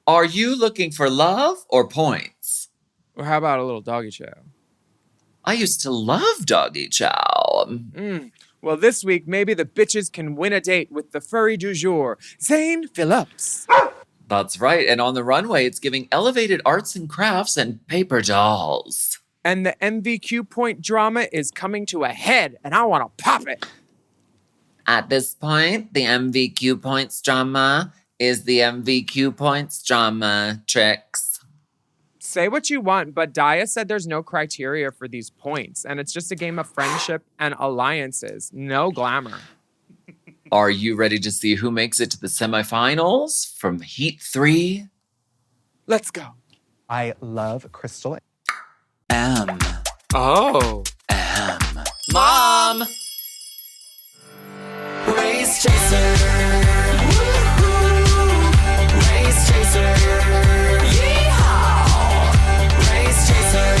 Are you looking for love or points? Or how about a little doggy chow? I used to love doggy chow. Well, this week, maybe the bitches can win a date with the furry du jour, Zane Phillips. That's right. And on the runway, it's giving elevated arts and crafts and paper dolls. And the MVQ point drama is coming to a head, and I want to pop it. At this point, the MVQ points drama is the MVQ points drama tricks. Say what you want, but Daya said there's no criteria for these points, and it's just a game of friendship and alliances. No glamour. Are you ready to see who makes it to the semifinals from Heat 3? Let's go. I love Crystal. M. Oh. M. Mom! Race chaser. Woo-hoo. Race chaser. Yeehaw. Race chaser.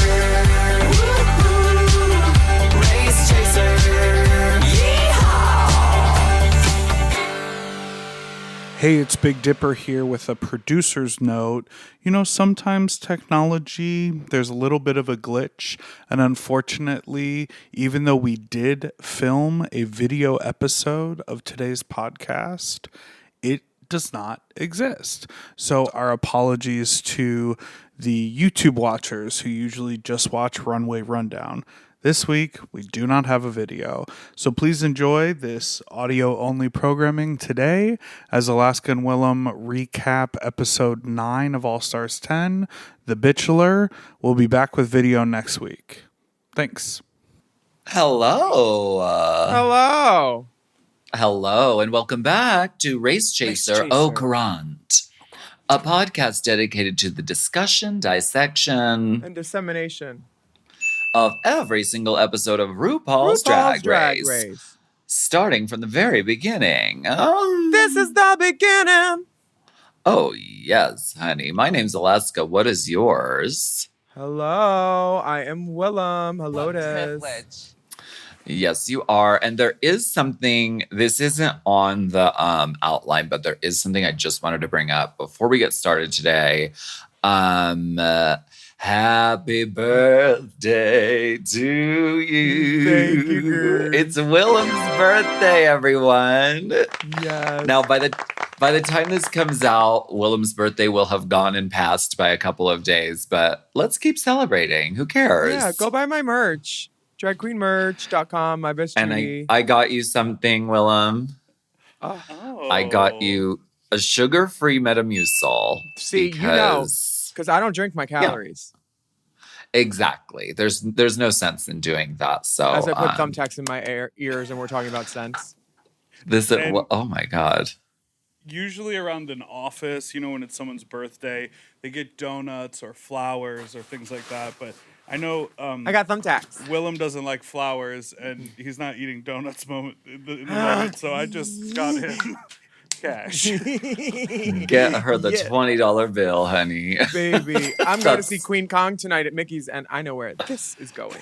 Woo-hoo. Race chaser. Hey, it's Big Dipper here with a producer's note. You know, sometimes technology, there's a little bit of a glitch. And unfortunately, even though we did film a video episode of today's podcast, it does not exist. So our apologies to the YouTube watchers who usually just watch Runway Rundown. This week, we do not have a video, so please enjoy this audio-only programming today as Alaska and Willam recap episode 9 of All Stars 10, The Bitchelor. We'll be back with video next week. Thanks. Hello. Hello. Hello, and welcome back to Race Chaser Au Courant, a podcast dedicated to the discussion, dissection, And dissemination of every single episode of RuPaul's Drag Race. Starting from the very beginning. This is the beginning. Oh, yes, honey. My name's Alaska. What is yours? Hello, I am Willam. Hello, Des. Yes, you are. And there is something, this isn't on the outline, but there is something I just wanted to bring up before we get started today. Happy birthday to you. Thank you, girl. It's Willam's birthday, everyone. Yes. Now, by the time this comes out, Willam's birthday will have gone and passed by a couple of days, but let's keep celebrating. Who cares? Yeah, go buy my merch. Dragqueenmerch.com, my best Judy. And I got you something, Willam. Oh. I got you a sugar-free Metamucil. See, you know, because I don't drink my calories. Yeah. Exactly. There's no sense in doing that. So as I put thumbtacks in my ears and we're talking about sense. Oh my God. Usually around an office, you know, when it's someone's birthday, they get donuts or flowers or things like that. But I know I got thumbtacks. Willam doesn't like flowers, and he's not eating donuts in the moment. So I just got him cash. Get her the $20 bill, honey. Baby, I'm going to see Queen Kong tonight at Mickey's, and I know where this is going.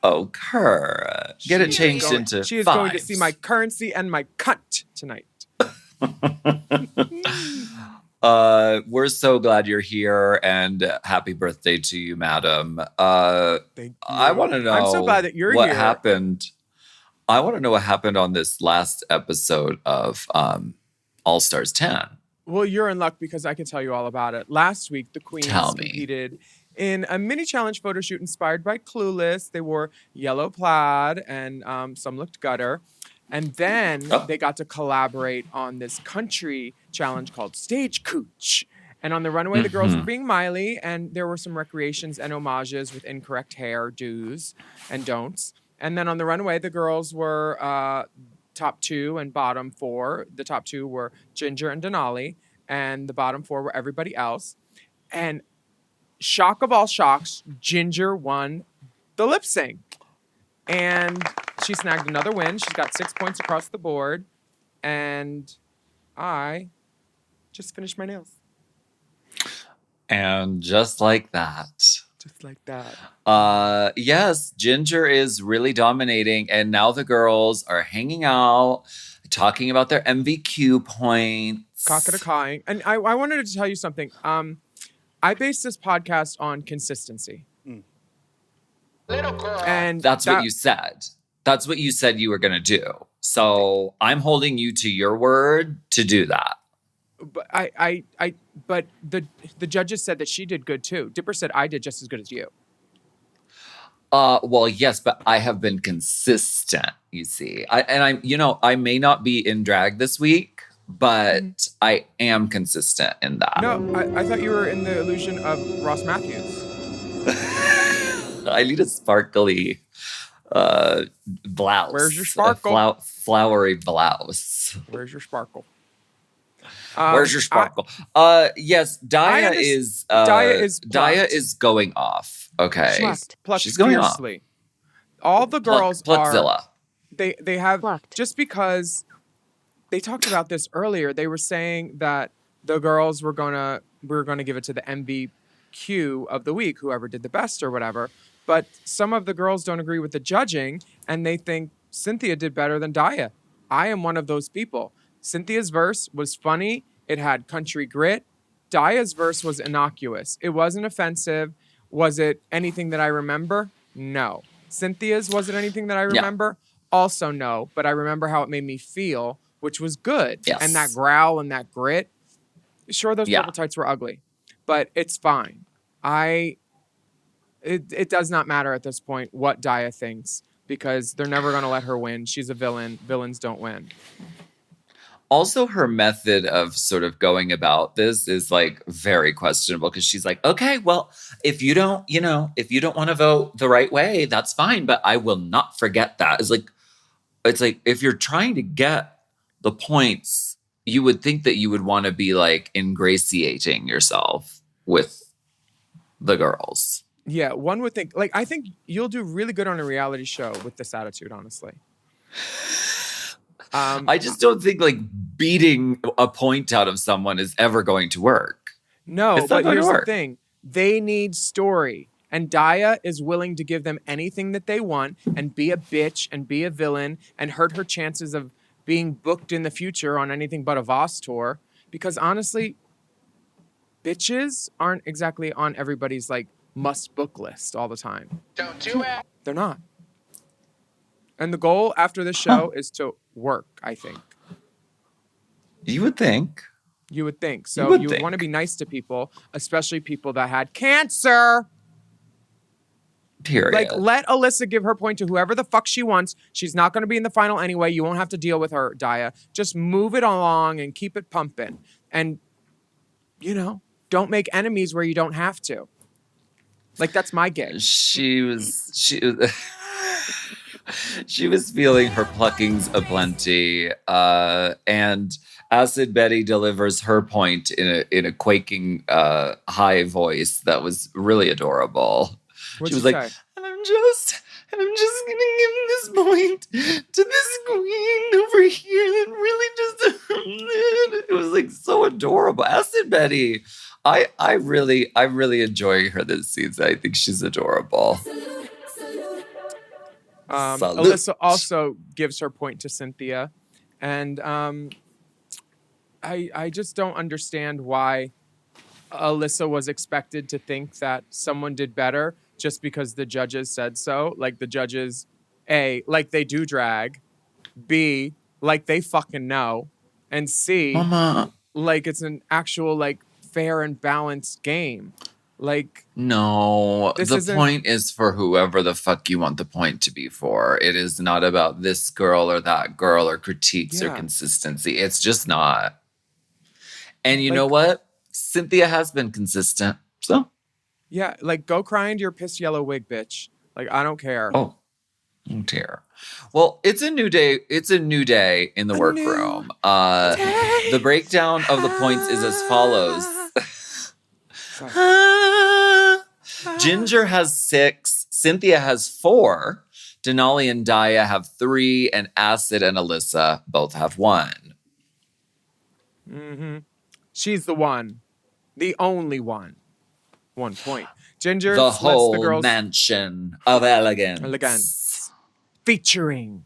Oh, Kerr. Get it changed into She is fives. going to see my currency and my cunt tonight. We're so glad you're here, and happy birthday to you, madam. Thank you. I want to know. I'm so glad that you're what here. happened. I want to know what happened on this last episode of All Stars 10. Well, you're in luck because I can tell you all about it. Last week, the queens competed in a mini challenge photo shoot inspired by Clueless. They wore yellow plaid, and some looked gutter. And then they got to collaborate on this country challenge called Stagecoach. And on the runway, the girls were being Miley, and there were some recreations and homages with incorrect hair do's and don'ts. And then on the runway, the girls were top 2 and bottom 4. The top 2 were Ginger and Denali, and the bottom 4 were everybody else. And shock of all shocks, Ginger won the lip sync. And she snagged another win. She's got 6 points across the board. And I just finished my nails. And just like that. Just like that. Yes, Ginger is really dominating. And now the girls are hanging out, talking about their MVQ points. Cockatoo-cawing. And I wanted to tell you something. I based this podcast on consistency. And That's what you said. That's what you said you were going to do. So I'm holding you to your word to do that. But but the judges said that she did good too. Dipper said I did just as good as you. Well, yes, but I have been consistent, you see. I may not be in drag this week, but I am consistent in that. No, I thought you were in the illusion of Ross Matthews. I need a sparkly blouse. Where's your sparkle? Flowery blouse. Where's your sparkle? Where's your sparkle? Yes, Daya is going off. Okay. Plucked She's going fiercely. All the girls Pluckzilla. They have Plucked. Just because they talked about this earlier, they were saying that the girls were gonna give it to the MVQ of the week, whoever did the best or whatever. But some of the girls don't agree with the judging, and they think Cynthia did better than Daya. I am one of those people. Cynthia's verse was funny. It had country grit. Daya's verse was innocuous. It wasn't offensive. Was it anything that I remember? No. Cynthia's, was it anything that I remember? Also no. But I remember how it made me feel, which was good. Yes. And that growl and that grit. Sure, those purple tights were ugly, but it's fine. It does not matter at this point what Daya thinks, because they're never going to let her win. She's a villain. Villains don't win. Also, her method of sort of going about this is like very questionable, because she's like, okay, well, if you don't want to vote the right way, that's fine, but I will not forget that. It's like if you're trying to get the points, you would think that you would want to be like ingratiating yourself with the girls. Yeah, one would think, like, I think you'll do really good on a reality show with this attitude, honestly. I just don't think like beating a point out of someone is ever going to work. No, It's not but going to here's the work. thing. They need story. And Daya is willing to give them anything that they want and be a bitch and be a villain and hurt her chances of being booked in the future on anything but a Voss tour. Because honestly, bitches aren't exactly on everybody's like must book list all the time. Don't do it. They're not. And the goal after this show is to work, I think. You would think. You would think. So You would you would think. want to be nice to people, especially people that had cancer. Period. Like, let Alyssa give her point to whoever the fuck she wants. She's not going to be in the final anyway. You won't have to deal with her, Daya. Just move it along and keep it pumping. And, don't make enemies where you don't have to. Like, that's my gig. She was she was feeling her pluckings aplenty, and Acid Betty delivers her point in a quaking high voice that was really adorable. What'd she was you like, say? and I'm just gonna give this point to this queen over here that really just it was like so adorable. Acid Betty, I really enjoy her this season. I think she's adorable. Salute. Alyssa also gives her point to Cynthia. And I just don't understand why Alyssa was expected to think that someone did better just because the judges said so. Like the judges, A, like they do drag, B, like they fucking know, and C, Mama. like it's an actual like fair and balanced game. Like, No, This the isn't- point is for whoever the fuck you want the point to be for. It is not about this girl or that girl or critiques or Yeah. consistency. It's just not. And you Like- know what? Cynthia has been consistent. So, yeah, like go cry into your pissed yellow wig, bitch. Like, I don't care. oh dear. Well, it's a new day. It's a new day in the A workroom. day. The breakdown of the points is as follows. Ginger has 6, Cynthia has 4, Denali and Daya have 3, and Acid and Alyssa both have 1. Mm-hmm. She's the one. The only one. 1 point. Ginger The lets whole the girls mansion of elegance. Elegance. Featuring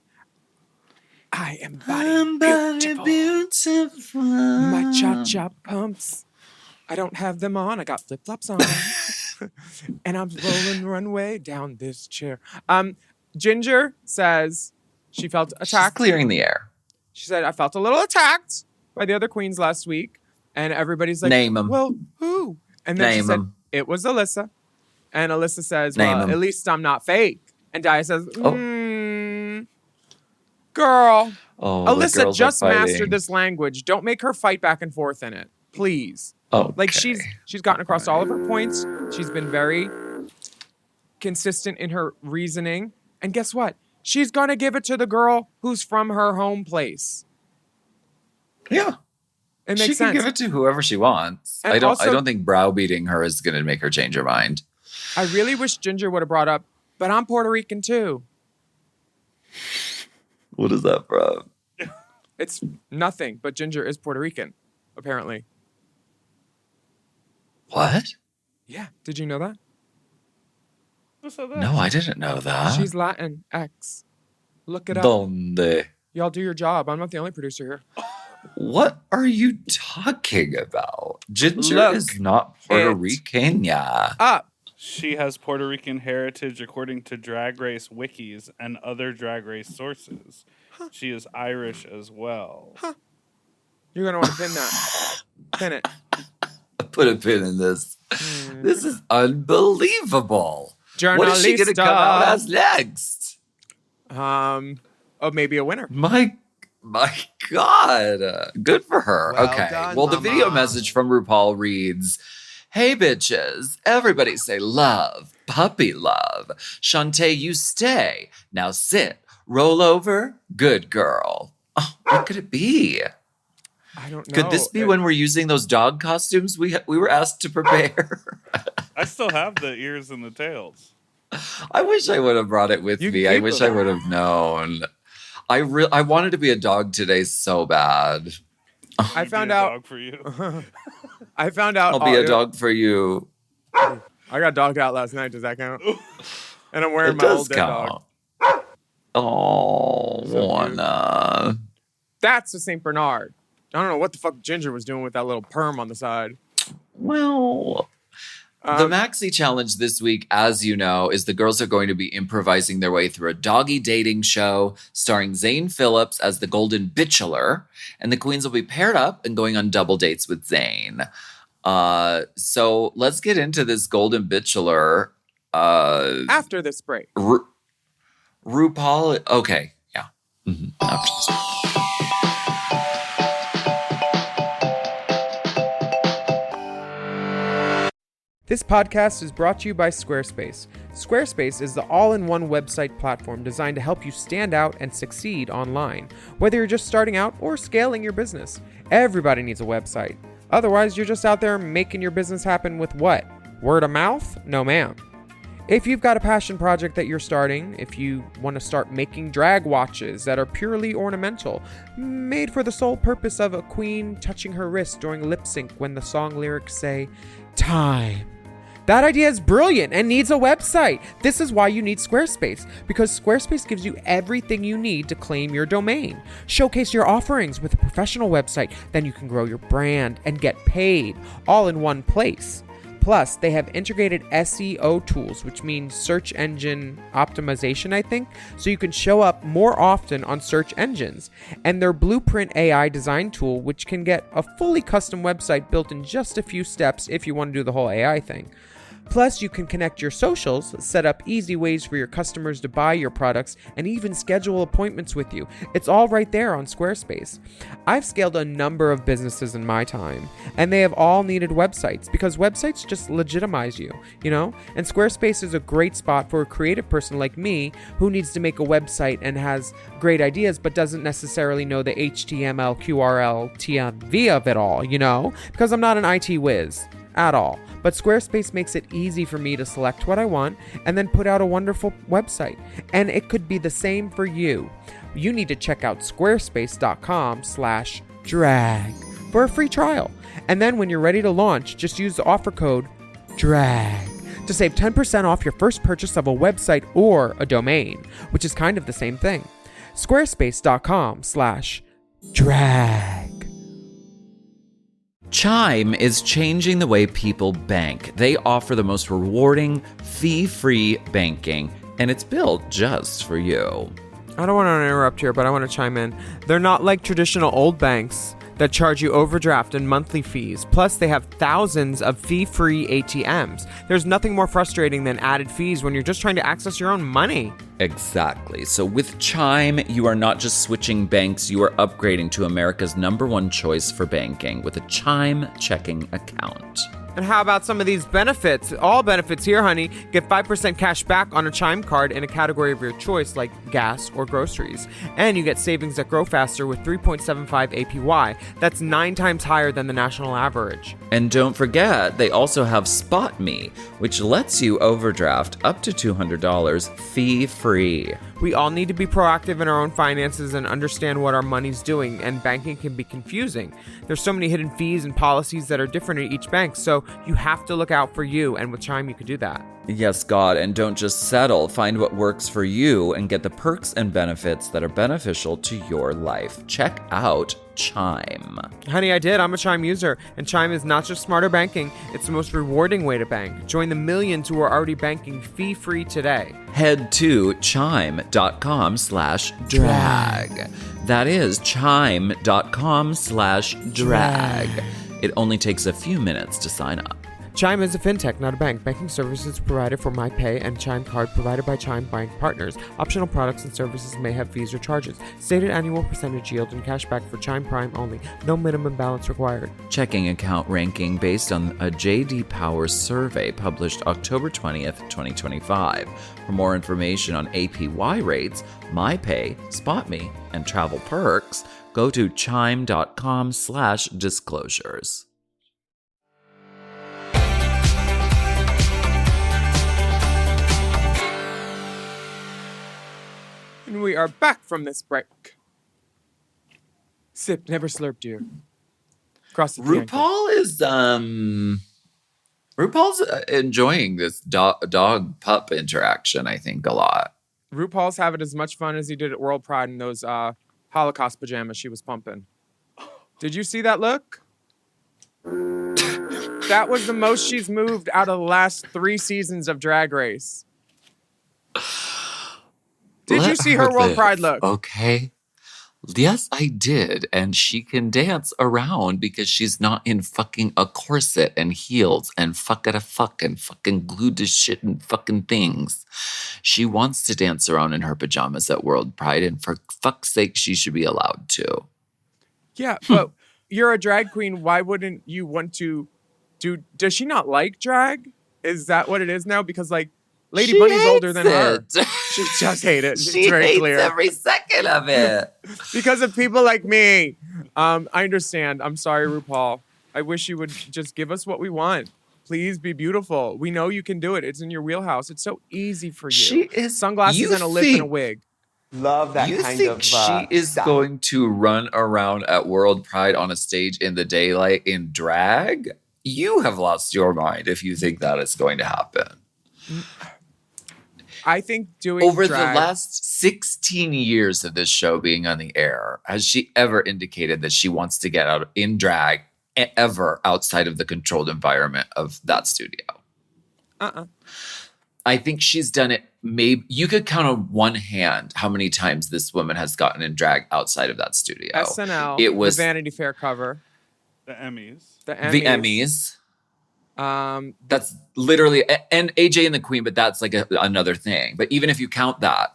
I am body beautiful. My cha-cha pumps. I don't have them on. I got flip-flops on. And I'm rolling the runway down this chair. Ginger says she felt attacked. She's clearing the air. She said, I felt a little attacked by the other queens last week. And everybody's like, Name 'em. Well, who? And then she Name said, 'em. it was Alyssa. And Alyssa says, Name well, 'em. at least I'm not fake. And Dia says, girl, Oh, the Alyssa girls just are fighting. mastered this language. Don't make her fight back and forth in it. Please. Okay. Like she's gotten across all of her points. She's been very consistent in her reasoning. And guess what? She's going to give it to the girl who's from her home place. Yeah. It makes She sense. can give it to whoever she wants. And I also- don't think browbeating her is going to make her change her mind. I really wish Ginger would have brought up, but I'm Puerto Rican too. What is that from? It's nothing, but Ginger is Puerto Rican, apparently. What? Yeah. Did you know that? Who said that? No, I didn't know that. She's Latin X. Look it up. Donde? Y'all do your job. I'm not the only producer here. What are you talking about? Ginger Look is not Puerto it Rican. Yeah. Up. She has Puerto Rican heritage according to Drag Race wikis and other Drag Race sources. She is Irish as well. You're going to want to pin that. Pin it. Put a pin in this. This is unbelievable. What is she going to come out as next? Maybe a winner. My God. Good for her. Well okay. done, Well, the mama. video message from RuPaul reads, hey, bitches. Everybody say love. Puppy love. Shantae, you stay. Now sit. Roll over. Good girl. Oh, what could it be? I don't know. Could this be when we're using those dog costumes we were asked to prepare? I still have the ears and the tails. I wish I would have brought it with You me. can I keep wish them. I would have known. I wanted to be a dog today so bad. I I'd found be a out. dog for you. I found out. I'll be a dog for you. I got dogged out last night. Does that count? And I'm wearing It my old does dead dog. count. Oh, So cute. Juana. That's a Saint Bernard. I don't know what the fuck Ginger was doing with that little perm on the side. Well, the Maxi Challenge this week, as you know, is the girls are going to be improvising their way through a doggy dating show starring Zane Phillips as the Golden Bitchelor, and the queens will be paired up and going on double dates with Zane. So let's get into this Golden Bitchelor. After this break. RuPaul. Okay, yeah. After this. This podcast is brought to you by Squarespace. Squarespace is the all-in-one website platform designed to help you stand out and succeed online. Whether you're just starting out or scaling your business, everybody needs a website. Otherwise, you're just out there making your business happen with what? Word of mouth? No, ma'am. If you've got a passion project that you're starting, if you want to start making drag watches that are purely ornamental, made for the sole purpose of a queen touching her wrist during lip sync when the song lyrics say, time. That idea is brilliant and needs a website. This is why you need Squarespace, because Squarespace gives you everything you need to claim your domain. Showcase your offerings with a professional website, then you can grow your brand and get paid all in one place. Plus, they have integrated SEO tools, which means search engine optimization, I think, so you can show up more often on search engines. And their Blueprint AI design tool, which can get a fully custom website built in just a few steps if you want to do the whole AI thing. Plus, you can connect your socials, set up easy ways for your customers to buy your products, and even schedule appointments with you. It's all right there on Squarespace. I've scaled a number of businesses in my time, and they have all needed websites because websites just legitimize you, you know? And Squarespace is a great spot for a creative person like me who needs to make a website and has great ideas but doesn't necessarily know the HTML, QRL, TMV of it all, you know? Because I'm not an IT whiz at all. But Squarespace makes it easy for me to select what I want and then put out a wonderful website. And it could be the same for you. You need to check out squarespace.com/drag for a free trial. And then when you're ready to launch, just use the offer code DRAG to save 10% off your first purchase of a website or a domain, which is kind of the same thing. squarespace.com/drag. Chime is changing the way people bank. They offer the most rewarding, fee-free banking, and it's built just for you. I don't want to interrupt here, but I want to chime in. They're not like traditional old banks that charge you overdraft and monthly fees. Plus, they have thousands of fee-free ATMs. There's nothing more frustrating than added fees when you're just trying to access your own money. Exactly. So with Chime, you are not just switching banks, you are upgrading to America's #1 choice for banking with a Chime checking account. And how about some of these benefits? All benefits here, honey. Get 5% cash back on a Chime card in a category of your choice, like gas or groceries. And you get savings that grow faster with 3.75 APY. That's 9 times higher than the national average. And don't forget, they also have Spot Me, which lets you overdraft up to $200 fee-free. We all need to be proactive in our own finances and understand what our money's doing, and banking can be confusing. There's so many hidden fees and policies that are different at each bank, so you have to look out for you, and with Chime you could do that. Yes, God, and don't just settle. Find what works for you and get the perks and benefits that are beneficial to your life. Check out Chime. Honey, I did. I'm a Chime user, and Chime is not just smarter banking, it's the most rewarding way to bank. Join the millions who are already banking fee-free today. Head to chime.com/drag. That is chime.com/drag. It only takes a few minutes to sign up. Chime is a fintech, not a bank. Banking services provided for MyPay and Chime Card provided by Chime Bank Partners. Optional products and services may have fees or charges. Stated annual percentage yield and cashback for Chime Prime only. No minimum balance required. Checking account ranking based on a J.D. Power survey published October 20th, 2025. For more information on APY rates, MyPay, SpotMe, and travel perks, go to chime.com/disclosures. And we are back from this break. Sip, never slurp, dear. Cross the RuPaul's enjoying this dog pup interaction, I think, a lot. RuPaul's having as much fun as he did at World Pride in those Holocaust pajamas she was pumping. Did you see that look? That was the most she's moved out of the last 3 seasons of Drag Race. Did you see her World Pride look? Okay. Yes, I did. And she can dance around because she's not in fucking a corset and heels and fucking glued to shit and fucking things. She wants to dance around in her pajamas at World Pride, and for fuck's sake, she should be allowed to. Yeah, but you're a drag queen. Why wouldn't you want to do... Does she not like drag? Is that what it is now? Because, like, Lady Bunny's older than her. She just hates it. She hates every second of it. Because of people like me. I understand. I'm sorry, RuPaul. I wish you would just give us what we want. Please be beautiful. We know you can do it. It's in your wheelhouse. It's so easy for you. She is sunglasses and a lip and a wig. Love that you kind think of she is style. going to run around at World Pride on a stage in the daylight in drag? You have lost your mind if you think that is going to happen. I think doing over drag, the last 16 years of this show being on the air, has she ever indicated that she wants to get out in drag ever outside of the controlled environment of that studio? I think she's done it. Maybe you could count on one hand how many times this woman has gotten in drag outside of that studio. SNL, it was the Vanity Fair cover, The Emmys. the Emmys. That's literally, and AJ and the Queen, but that's like another thing. But even if you count that,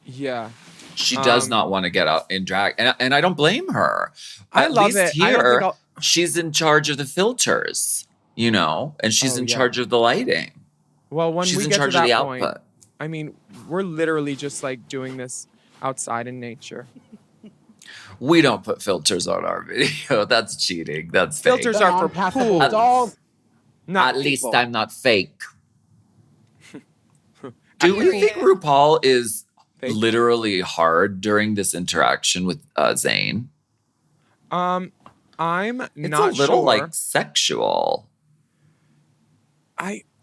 yeah, she does not want to get out in drag, and I don't blame her. I At love least it. Here, she's in charge of the filters, and she's in charge of the lighting. Well, when she's we in get charge to that of the point, output. I mean, we're literally just like doing this outside in nature. We don't put filters on our video. That's cheating. That's fake. Filters are for pools. At least I'm not fake. Do you think RuPaul is literally hard during this interaction with Zayn? I'm It's not a little sure. like sexual.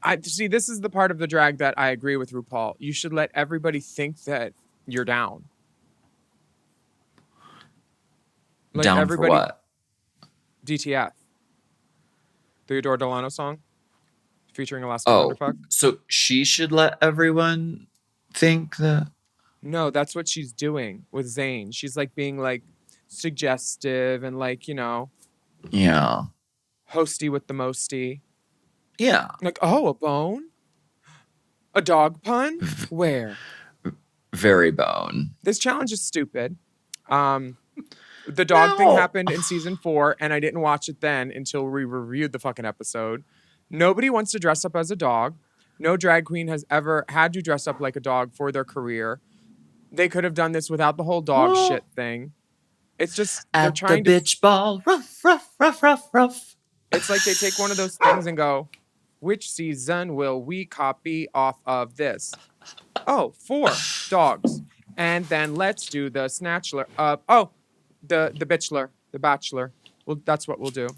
I see. This is the part of the drag that I agree with RuPaul. You should let everybody think that you're down. Like Down for everybody, what? DTF, the Adore Delano song, featuring Alaska Oh, Thunderfuck. so she should let everyone think that. No, that's what she's doing with Zayn. She's like being like suggestive and like, you know, Yeah. hosty with the mosty. Yeah. Like, oh, a bone? A dog pun? Where? Very bone. This challenge is stupid. The dog thing No. happened in season 4, and I didn't watch it then until we reviewed the fucking episode. Nobody wants to dress up as a dog. No drag queen has ever had to dress up like a dog for their career. They could have done this without the whole dog Well, shit thing. It's just they're At the trying to. bitch ball. Ruff, ruff, ruff, ruff, ruff. It's like they take one of those things and go, which season will we copy off of this? Oh, 4 dogs. And then let's do the snatchler. The Bitchelor. The Bachelor. Well, that's what we'll do.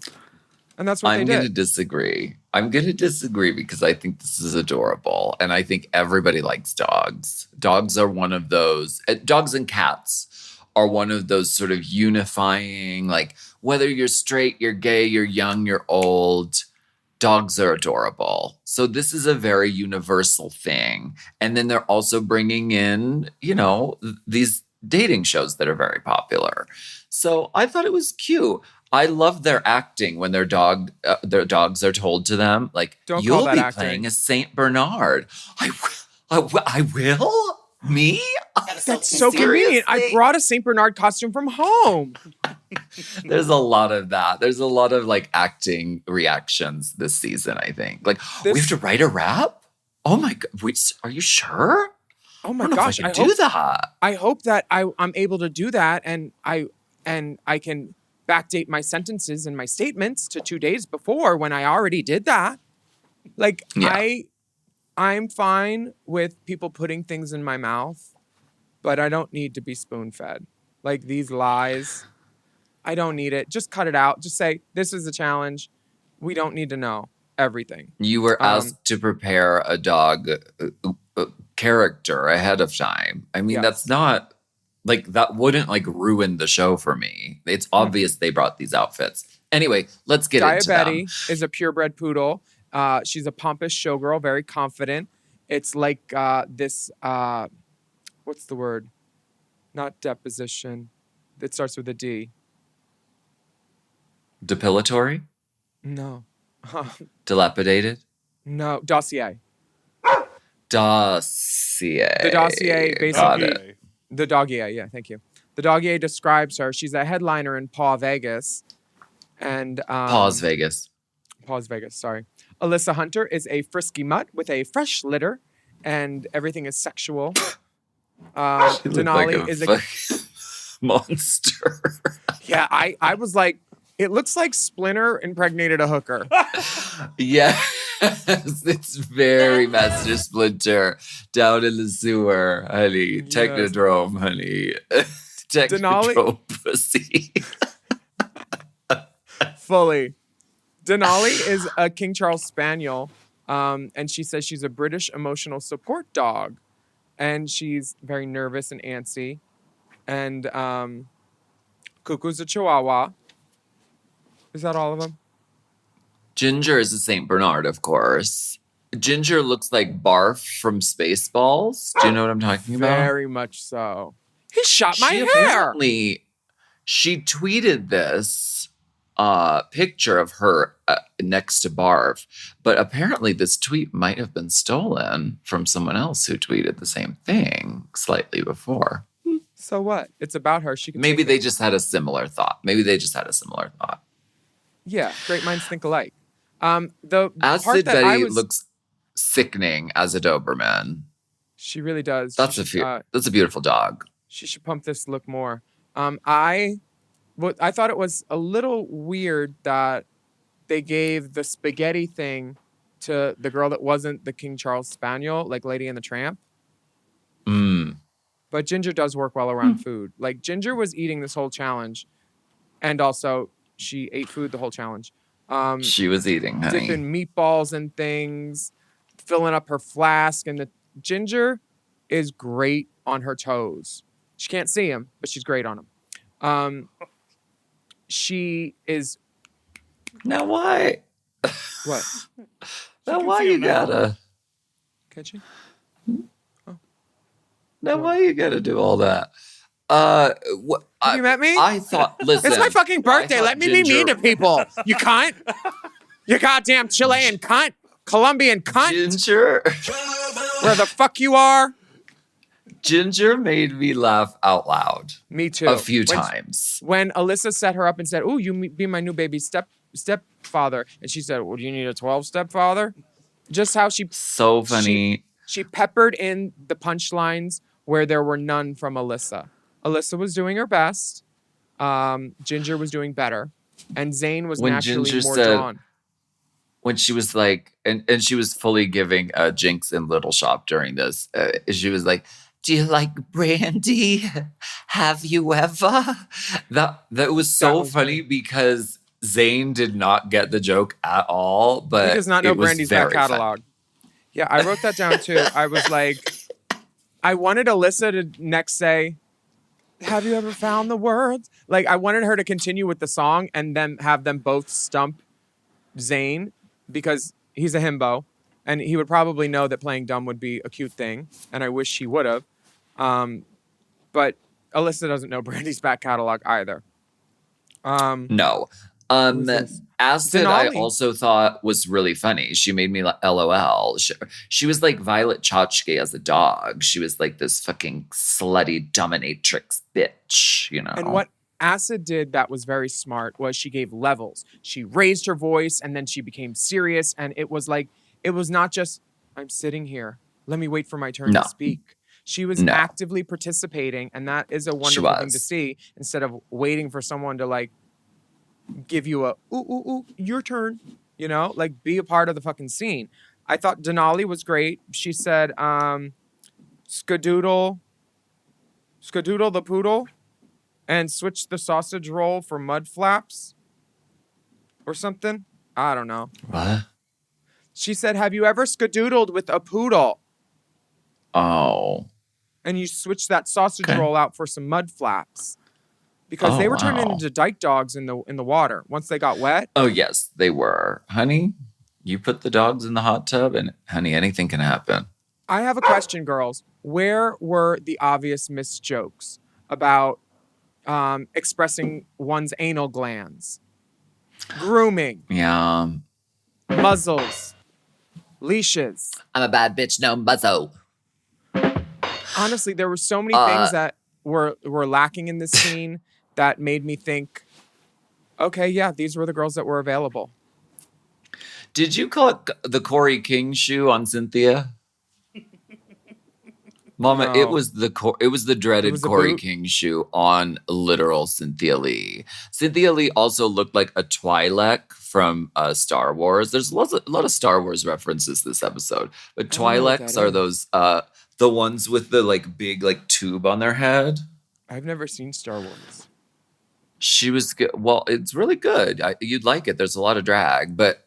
And that's what I'm they going to did. disagree. I'm going to disagree because I think this is adorable. And I think everybody likes dogs. Dogs are one of those, dogs and cats are one of those sort of unifying, like whether you're straight, you're gay, you're young, you're old, dogs are adorable. So this is a very universal thing. And then they're also bringing in, you know, these dating shows that are very popular. So I thought it was cute. I love their acting when their dogs are told to them, like, Don't call you'll that be acting. playing a Saint Bernard. I will? Me? That's so convenient. I Seriously? brought a St. Bernard costume from home. There's a lot of that. There's a lot of like acting reactions this season, I think. Like, we have to write a rap? Oh my God. Are you sure? Oh my I don't gosh. know if I can do that. I hope that I'm able to do that and I can backdate my sentences and my statements to 2 days before when I already did that. Like Yeah. I'm fine with people putting things in my mouth, but I don't need to be spoon-fed. Like these lies, I don't need it. Just cut it out. Just say, this is a challenge. We don't need to know everything. You were asked to prepare a dog character ahead of time. I mean, Yes. that's not like that wouldn't like ruin the show for me. It's obvious they brought these outfits. Anyway, let's get into them. Diabetti is a purebred poodle. She's a pompous showgirl, very confident. It's like this, what's the word? Not deposition. It starts with a D. Depilatory? No. Dilapidated? No. Dossier. Dossier. The dossier basically. Got it. The Dogier, yeah, thank you. The Dogier describes her. She's a headliner in Paw Vegas. And Pause Vegas. Pause Vegas, sorry. Alyssa Hunter is a frisky mutt with a fresh litter, and everything is sexual. She looked Denali like is a fucking monster. yeah. I was like, it looks like Splinter impregnated a hooker. Yes, it's very Master Splinter down in the sewer, honey. Yes. Technodrome, honey. Technodrome pussy. Fully. Denali is a King Charles Spaniel, and she says she's a British emotional support dog, and she's very nervous and antsy. And Cuckoo's a Chihuahua. Is that all of them? Ginger is a Saint Bernard, of course. Ginger looks like Barf from Spaceballs. Do you know what I'm talking about? Very much so. He shot my She hair. apparently- She tweeted this picture of her next to Barf, but apparently this tweet might have been stolen from someone else who tweeted the same thing slightly before. So what? It's about her. She can Maybe take they it. just had a similar thought. Yeah, great minds think alike. The Acid part that Betty I was, looks sickening as a Doberman. she really does. That's She should, that's a beautiful dog. she should pump this look more. I thought it was a little weird that they gave the spaghetti thing to the girl that wasn't the King Charles Spaniel, like Lady and the Tramp. Mm. But Ginger does work well around food. Like Ginger was eating this whole challenge, and also she ate food the whole challenge. She was eating, honey. Dipping meatballs and things. filling up her flask. And the Ginger is great on her toes. She can't see him, but she's great on him. She is. Now why? What? Now can why see you him now. gotta? Can she? Now why you gotta do all that? What? Have you met me? I thought. Listen, It's my fucking birthday. I thought Let me be mean to people. You cunt. You goddamn Chilean cunt. Colombian cunt. Ginger. Where the fuck you are? Ginger made me laugh out loud. Me too. A few times. When Alyssa set her up and said, "Oh, you be my new baby stepfather," and she said, "Well, do you need a 12 stepfather?" Just how she So funny. she peppered in the punchlines where there were none from Alyssa. Alyssa was doing her best. Ginger was doing better, and Zayn was When naturally Ginger more said- drawn. When she was like, and she was fully giving Jinx in Little Shop during this. She was like, "Do you like brandy? Have you ever?" That was so was funny because Zayn did not get the joke at all. But He does not know it was Brandy's back very funny. catalog. Yeah, I wrote that down too. I was like, I wanted Alyssa to next say, "Have you ever found the words?" Like, I wanted her to continue with the song and then have them both stump Zayn because he's a himbo and he would probably know that playing dumb would be a cute thing. And I wish he would have. But Alyssa doesn't know Brandy's back catalog either. No. Who's this? Acid, I Denali. also thought was really funny. She made me LOL. She was like Violet Chachki as a dog. She was like this fucking slutty dominatrix bitch, you know? And what Acid did that was very smart was she gave levels. She raised her voice and then she became serious. And it was like, it was not just, "I'm sitting here. Let me wait for my turn No. to speak." She was No. actively participating. And that is a wonderful thing to was. see instead of waiting for someone to like give you a, "Ooh, ooh, ooh, your turn." You know, like be a part of the fucking scene. I thought Denali was great. She said, Skadoodle the poodle, and switch the sausage roll for mud flaps or something. I don't know. What? She said, "Have you ever skadoodled with a poodle?" Oh. And you switch that sausage Okay. roll out for some mud flaps. Because Oh, they were turning wow. into dyke dogs in the water. Once they got wet. Oh, yes, they were. Honey, you put the dogs in the hot tub and, honey, anything can happen. I have a question, girls. Where were the obvious missed jokes about expressing one's anal glands? Grooming, Yeah. muzzles, leashes. I'm a bad bitch, no muzzo. Honestly, there were so many things that were lacking in this scene that made me think, okay, yeah, these were the girls that were available. Did you call it the Corey King shoe on Cynthia? Mama, No. it was the dreaded It was a Corey boot? King shoe on literal Cynthia Lee. Cynthia Lee also looked like a Twi'lek from Star Wars. There's a lot of Star Wars references this episode, but I don't know what Twi'leks that are is. those the ones with the like big like tube on their head. I've never seen Star Wars. She was good. Well, it's really good. You'd like it. There's a lot of drag, but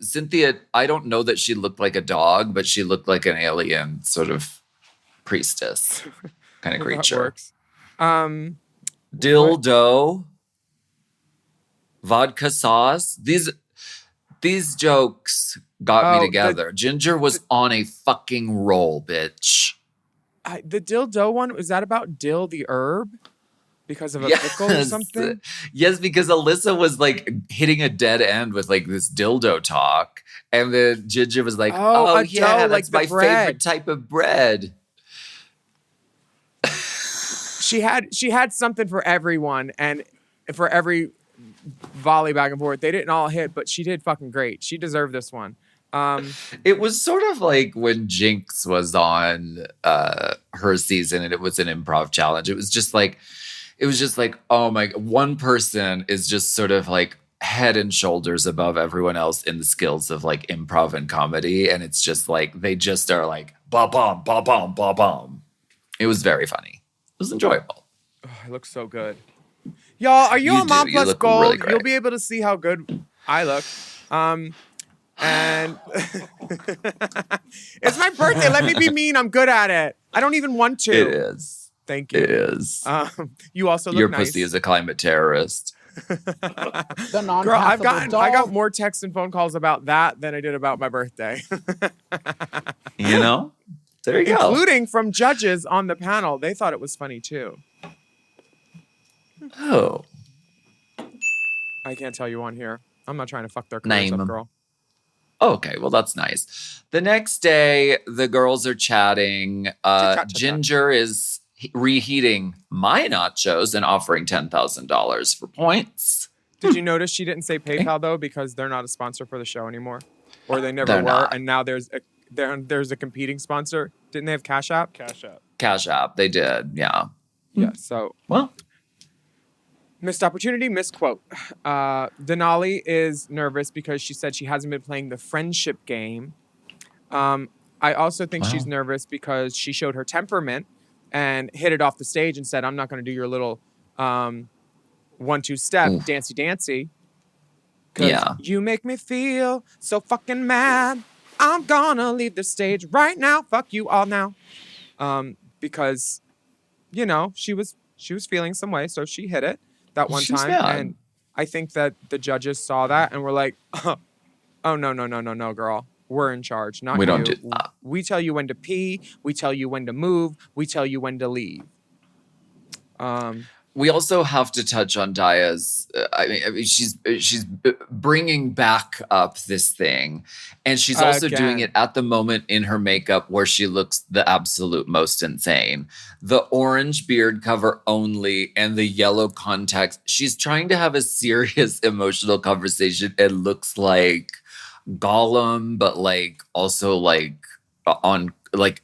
Cynthia, I don't know that she looked like a dog, but she looked like an alien sort of priestess kind of That creature. works. Dildo, vodka sauce. These jokes got me together. Ginger was on a fucking roll, bitch. The dildo one, was that about dill the herb? Because of a pickle or something? Yes, because Alyssa was like hitting a dead end with like this dildo talk. And then Ginger was like, Oh, a yeah, dough, that's like my the bread. favorite type of bread. She had something for everyone and for every volley back and forth. They didn't all hit, but she did fucking great. She deserved this one. It was sort of like when Jinx was on her season and it was an improv challenge. It was just like, oh my, one person is just sort of like head and shoulders above everyone else in the skills of like improv and comedy. And it's just like, they just are like, ba-bum, ba-bum, ba-bum. It was very funny. It was enjoyable. Oh, I look so good. Y'all, are you You on do. Mom You Plus look Gold? really great. You'll be able to see how good I look. And it's my birthday. Let me be mean. I'm good at it. I don't even want to. It is. Thank you. It is. You also look Your nice. pussy is a climate terrorist. The non Girl, I got more texts and phone calls about that than I did about my birthday. You know? There you go. Including from judges on the panel. They thought it was funny too. Oh. I can't tell you on here. I'm not trying to fuck their careers Name up, 'em. girl. Okay, well, that's nice. The next day, the girls are chatting. Chit-chat. Ginger is reheating my nachos and offering $10,000 for points. Did you notice she didn't say PayPal though, because they're not a sponsor for the show anymore, or they never They're were, not. and now there's a competing sponsor. Didn't they have Cash App? Cash App. Cash App, they did, yeah. Yeah. So Well, missed opportunity, misquote. Denali is nervous because she said she hasn't been playing the friendship game. I also think she's Wow. nervous because she showed her temperament and hit it off the stage and said, "I'm not going to do your little 1-2 step Oof. dancey." 'Cause Yeah. you make me feel so fucking mad. I'm gonna leave the stage right now. Fuck you all now. Because, you know, she was feeling some way, so she hit it that one She's time. mad. And I think that the judges saw that and were like, "Oh no, girl. We're in charge, not We you. don't do that." We tell you when to pee. We tell you when to move. We tell you when to leave." We also have to touch on Daya's. I mean, she's bringing back up this thing, and she's also doing Again. it at the moment in her makeup where she looks the absolute most insane. The orange beard cover only and the yellow contacts. She's trying to have a serious emotional conversation. It looks like Gollum, but like also like on like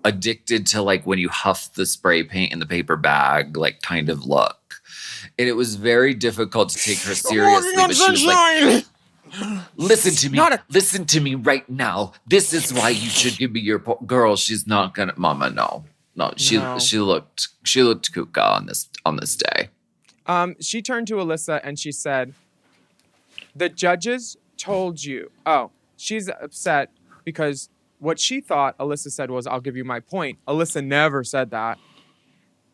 addicted to like when you huff the spray paint in the paper bag, like kind of look. And it was very difficult to take her seriously. But she was like, listen to me. Listen to me right now. This is why you should give me your girl. She's not gonna mama, no. She looked kuka on this day. She turned to Alyssa and she said, "The judges told you." Oh, she's upset because what she thought Alyssa said was, "I'll give you my point." Alyssa never said that.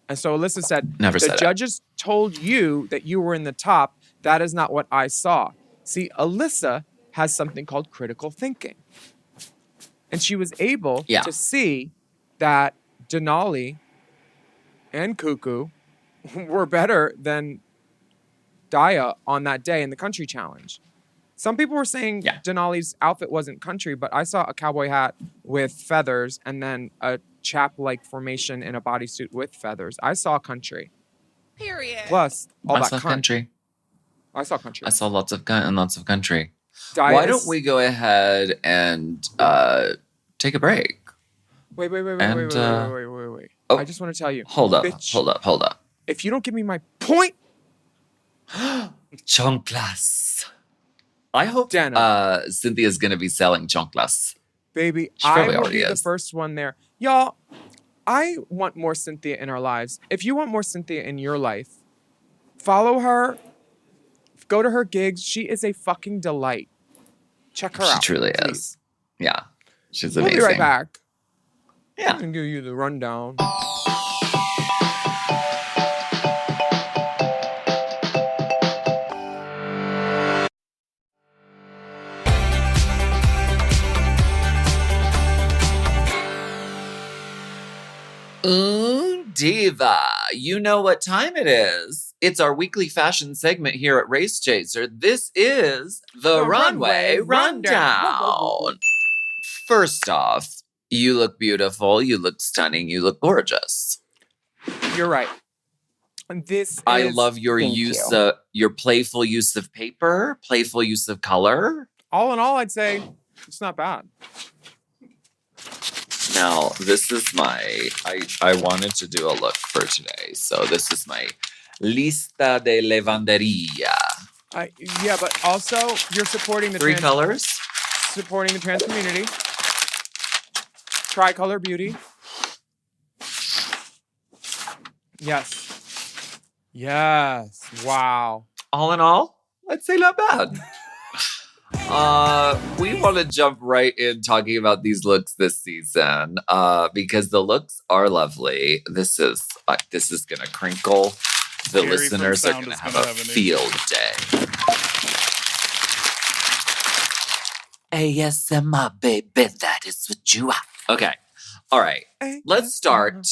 And so Alyssa said, Never said "The it. judges told you that you were in the top. That is not what I saw." See, Alyssa has something called critical thinking. And she was able to see that Denali and Cuckoo were better than Daya on that day in the country challenge. Some people were saying Denali's outfit wasn't country, but I saw a cowboy hat with feathers and then a chap-like formation in a bodysuit with feathers. I saw country. Period. Plus, all I that saw country. I saw country. I saw lots of country. Daya Why is- don't we go ahead and take a break? Wait. Oh, I just want to tell you. Hold up. If you don't give me my point, Chanclas. I hope Cynthia's going to be selling chanclas. baby, She I probably will already be the is. first one there. Y'all, I want more Cynthia in our lives. If you want more Cynthia in your life, follow her. Go to her gigs. She is a fucking delight. Check her out. She truly please. is. Yeah. She's We'll amazing. be right back. Yeah. I can give you the rundown. Ooh, diva. You know what time it is. It's our weekly fashion segment here at Race Chaser. This is the Runway Rundown. First off, you look beautiful, you look stunning, you look gorgeous. You're right. And this I is... love your your playful use of paper, playful use of color. All in all, I'd say it's not bad. Now, this is I wanted to do a look for today. So this is my lista de lavanderia. Yeah, but also you're supporting the Three colors. Supporting the trans community. Tricolor beauty. Yes. Yes. Wow. All in all, I'd say not bad. We want to jump right in talking about these looks this season because the looks are lovely. This is gonna crinkle. The Gary from listeners are Sound gonna is have gonna a have an field day. ASMR, baby, that is what you are. Okay, all right. Let's start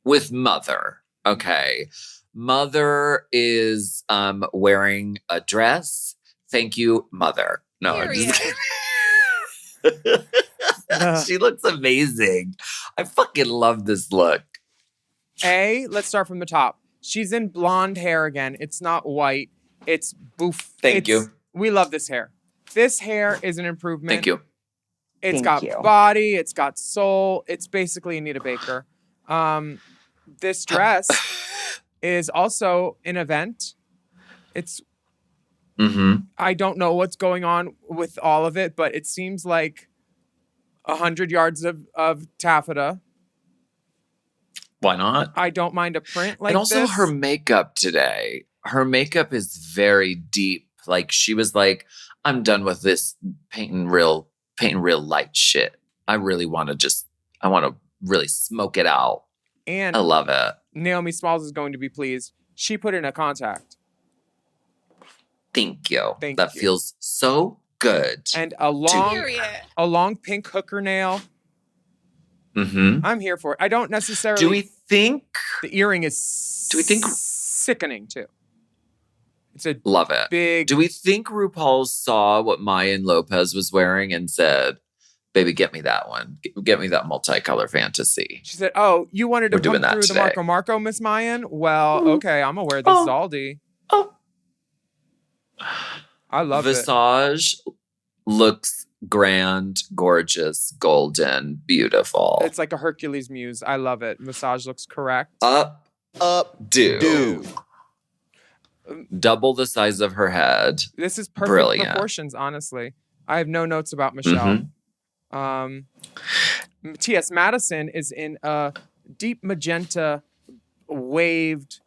with Mother. Okay, Mother is wearing a dress. Thank you, Mother. No, I'm just kidding. She looks amazing. I fucking love this look. Let's start from the top. She's in blonde hair again. It's not white. It's boof. Thank you. We love this hair. This hair is an improvement. Thank you. It's Thank got you. body. It's got soul. It's basically Anita Baker. This dress is also an event. It's. I don't know what's going on with all of it, but it seems like 100 yards of taffeta. Why not? I don't mind a print like this. And also her makeup today. Her makeup is very deep. Like she was like, I'm done with this painting real light shit. I want to really smoke it out. And I love it. Naomi Smalls is going to be pleased. She put in a contact. Thank you. Thank that you. feels so good. And a long pink hooker nail. I'm here for it. I don't necessarily. Do we think the earring is? Sickening too? It's a love it. Big. Do we think RuPaul saw what Mayan Lopez was wearing and said, "Baby, get me that one. Get me that multicolor fantasy"? She said, "Oh, you wanted to come through today. the Marco, Miss Mayan? Well, okay, I'm gonna wear this Zaldi." I love it. Visage looks grand, gorgeous, golden, beautiful. It's like a Hercules muse. I love it. Visage looks correct. Dude. Double the size of her head. This is perfect Brilliant. proportions, honestly. I have no notes about Michelle. T.S. Madison is in a deep magenta waved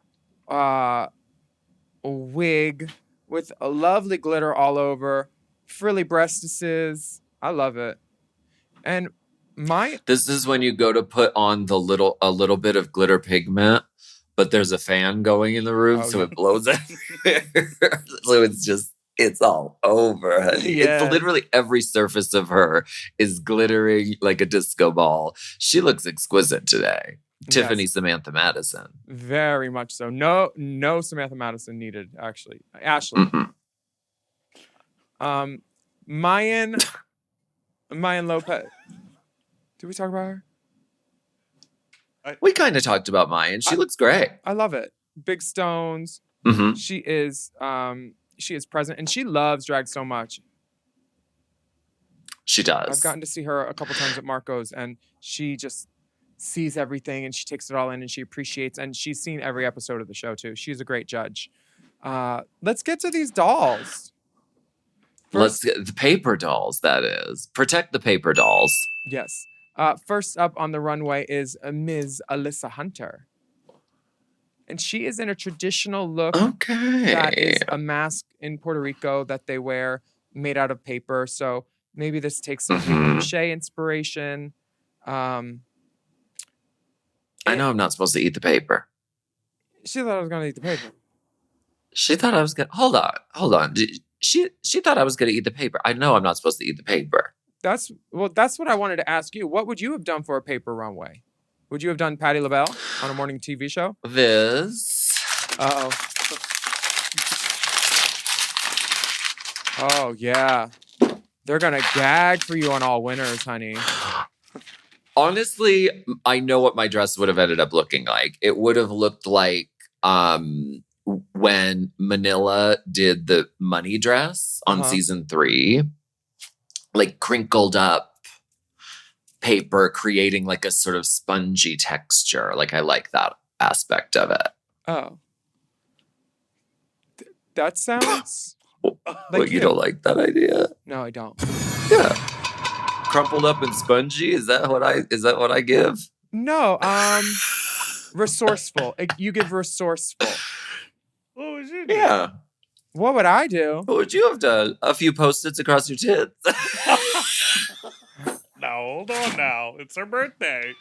wig with a lovely glitter all over, frilly breastises. I love it. And this is when you go to put on a little bit of glitter pigment, but there's a fan going in the room, so it blows everywhere. So it's all over, honey. Yeah. It's literally every surface of her is glittering like a disco ball. She looks exquisite today. Tiffany Yes. Samantha Madison. Very much so. No Samantha Madison needed, actually. Ashley. Mayan Lopez. Did we talk about her? We kind of talked about Mayan. She looks great. I love it. Big stones. She is present, and she loves drag so much. She does. I've gotten to see her a couple times at Marco's, and she just sees everything, and she takes it all in, and she appreciates, and she's seen every episode of the show too. She's a great judge. Let's get to these dolls. Let's get the paper dolls, that is. Protect the paper dolls. Yes. First up on the runway is Ms. Alyssa Hunter. And she is in a traditional look that is a mask in Puerto Rico that they wear made out of paper. So maybe this takes some papier-mâché inspiration. I know I'm not supposed to eat the paper. She thought I was going to eat the paper. She thought I was going to... Hold on. She thought I was going to eat the paper. I know I'm not supposed to eat the paper. That's what I wanted to ask you. What would you have done for a paper runway? Would you have done Patti LaBelle on a morning TV show? Uh-oh. Oh, yeah. They're going to gag for you on All Winners, honey. Honestly, I know what my dress would have ended up looking like. It would have looked like when Manila did the money dress on season 3. Like crinkled up paper, creating like a sort of spongy texture. Like I like that aspect of it. Oh. That sounds... Like you don't like that idea? No, I don't. Yeah. Crumpled up and spongy? Is that what I give? No, resourceful. You give resourceful. What was you Yeah. What would I do? What would you have done? A few post-its across your tits. Now, hold on now. It's her birthday.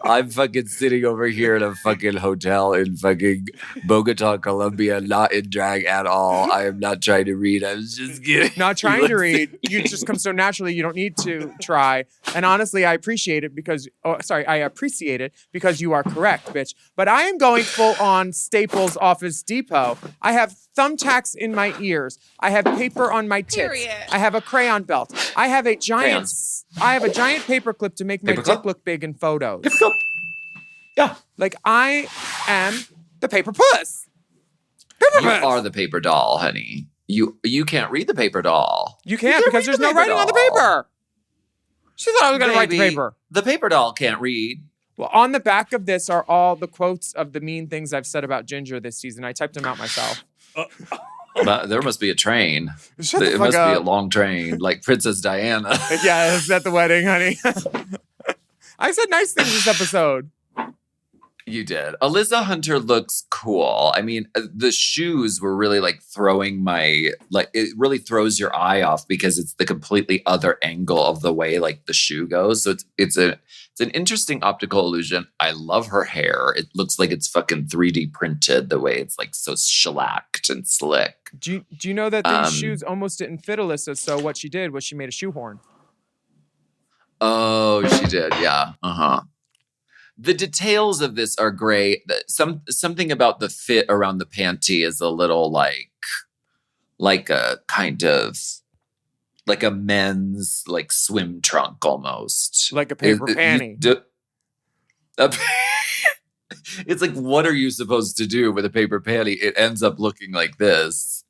I'm fucking sitting over here in a fucking hotel in fucking Bogota, Colombia, not in drag at all. I am not trying to read. I was just kidding. Not trying to read. You just come so naturally. You don't need to try. And honestly, I appreciate it because, I appreciate it because you are correct, bitch. But I am going full on Staples Office Depot. I have thumbtacks in my ears. I have paper on my tits. Period. I have a crayon belt. I have a giant paper clip to make my dick look big in photos. Yeah. Like I am the paper puss. Paper You puss. are the paper doll, honey. You can't read the paper doll. You can't because read there's the no paper writing on the doll. paper. She thought I was going to write the Baby, paper. The paper doll can't read. Well, on the back of this are all the quotes of the mean things I've said about Ginger this season. I typed them out myself. But there must be a train. Shut the It fuck must be a up. long train, like Princess Diana. Yeah, it's at the wedding, honey. I said nice things this episode. You did. Alyssa Hunter looks cool. I mean, the shoes were really like it really throws your eye off because it's the completely other angle of the way like the shoe goes. So it's an interesting optical illusion. I love her hair. It looks like it's fucking 3D printed the way it's like so shellacked and slick. Do you know that these shoes almost didn't fit Alyssa? So what she did was she made a shoehorn. Oh, she did. Yeah. Uh-huh. The details of this are great. Something about the fit around the panty is a little like a kind of like a men's like swim trunk almost. Like a paper panty. It's like, what are you supposed to do with a paper panty? It ends up looking like this.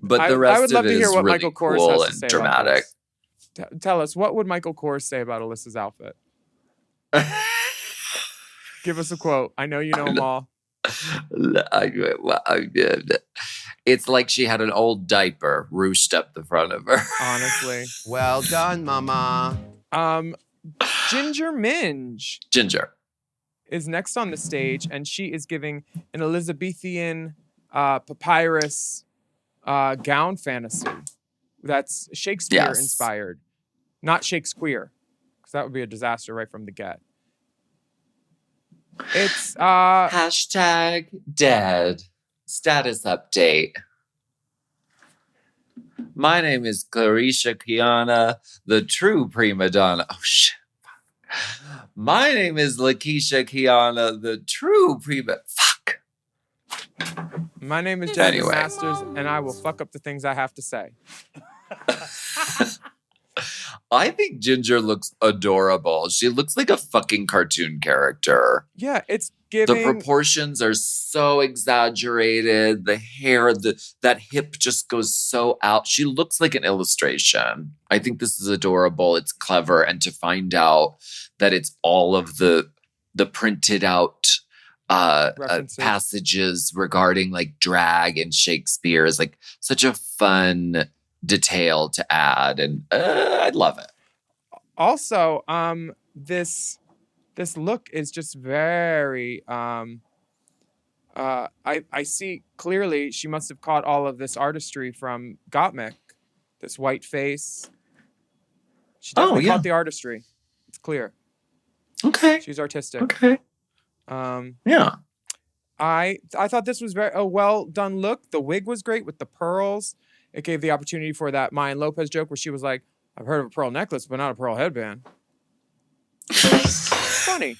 But the rest I would love of to it hear is what really Michael Kors cool has to and say dramatic. About this. Tell us, what would Michael Kors say about Alyssa's outfit? Give us a quote. I know you know them all. It's like she had an old diaper ruched up the front of her. Honestly. Well done, mama. Ginger Minge Ginger is next on the stage, and she is giving an Elizabethan papyrus gown fantasy that's Shakespeare inspired, not Shakespeare, because that would be a disaster right from the get. It's hashtag dead status update. My name is Clarisha Kiana, the true prima donna. Oh shit. My name is Lakeisha Kiana, the true prima. Fuck. My name is Jasmine Anyway. Masters, and I will fuck up the things I have to say. I think Ginger looks adorable. She looks like a fucking cartoon character. Yeah, it's The giving. proportions are so exaggerated. The hair, that hip just goes so out. She looks like an illustration. I think this is adorable. It's clever. And to find out that it's all of the printed out passages regarding like drag and Shakespeare is like such a fun detail to add. And I love it. Also, this look is just very I see clearly she must have caught all of this artistry from Gottmik. This white face. She definitely caught the artistry. It's clear. Okay. She's artistic. Okay. Yeah. I thought this was a well done look. The wig was great with the pearls. It gave the opportunity for that Mayan Lopez joke where she was like, I've heard of a pearl necklace, but not a pearl headband. Funny.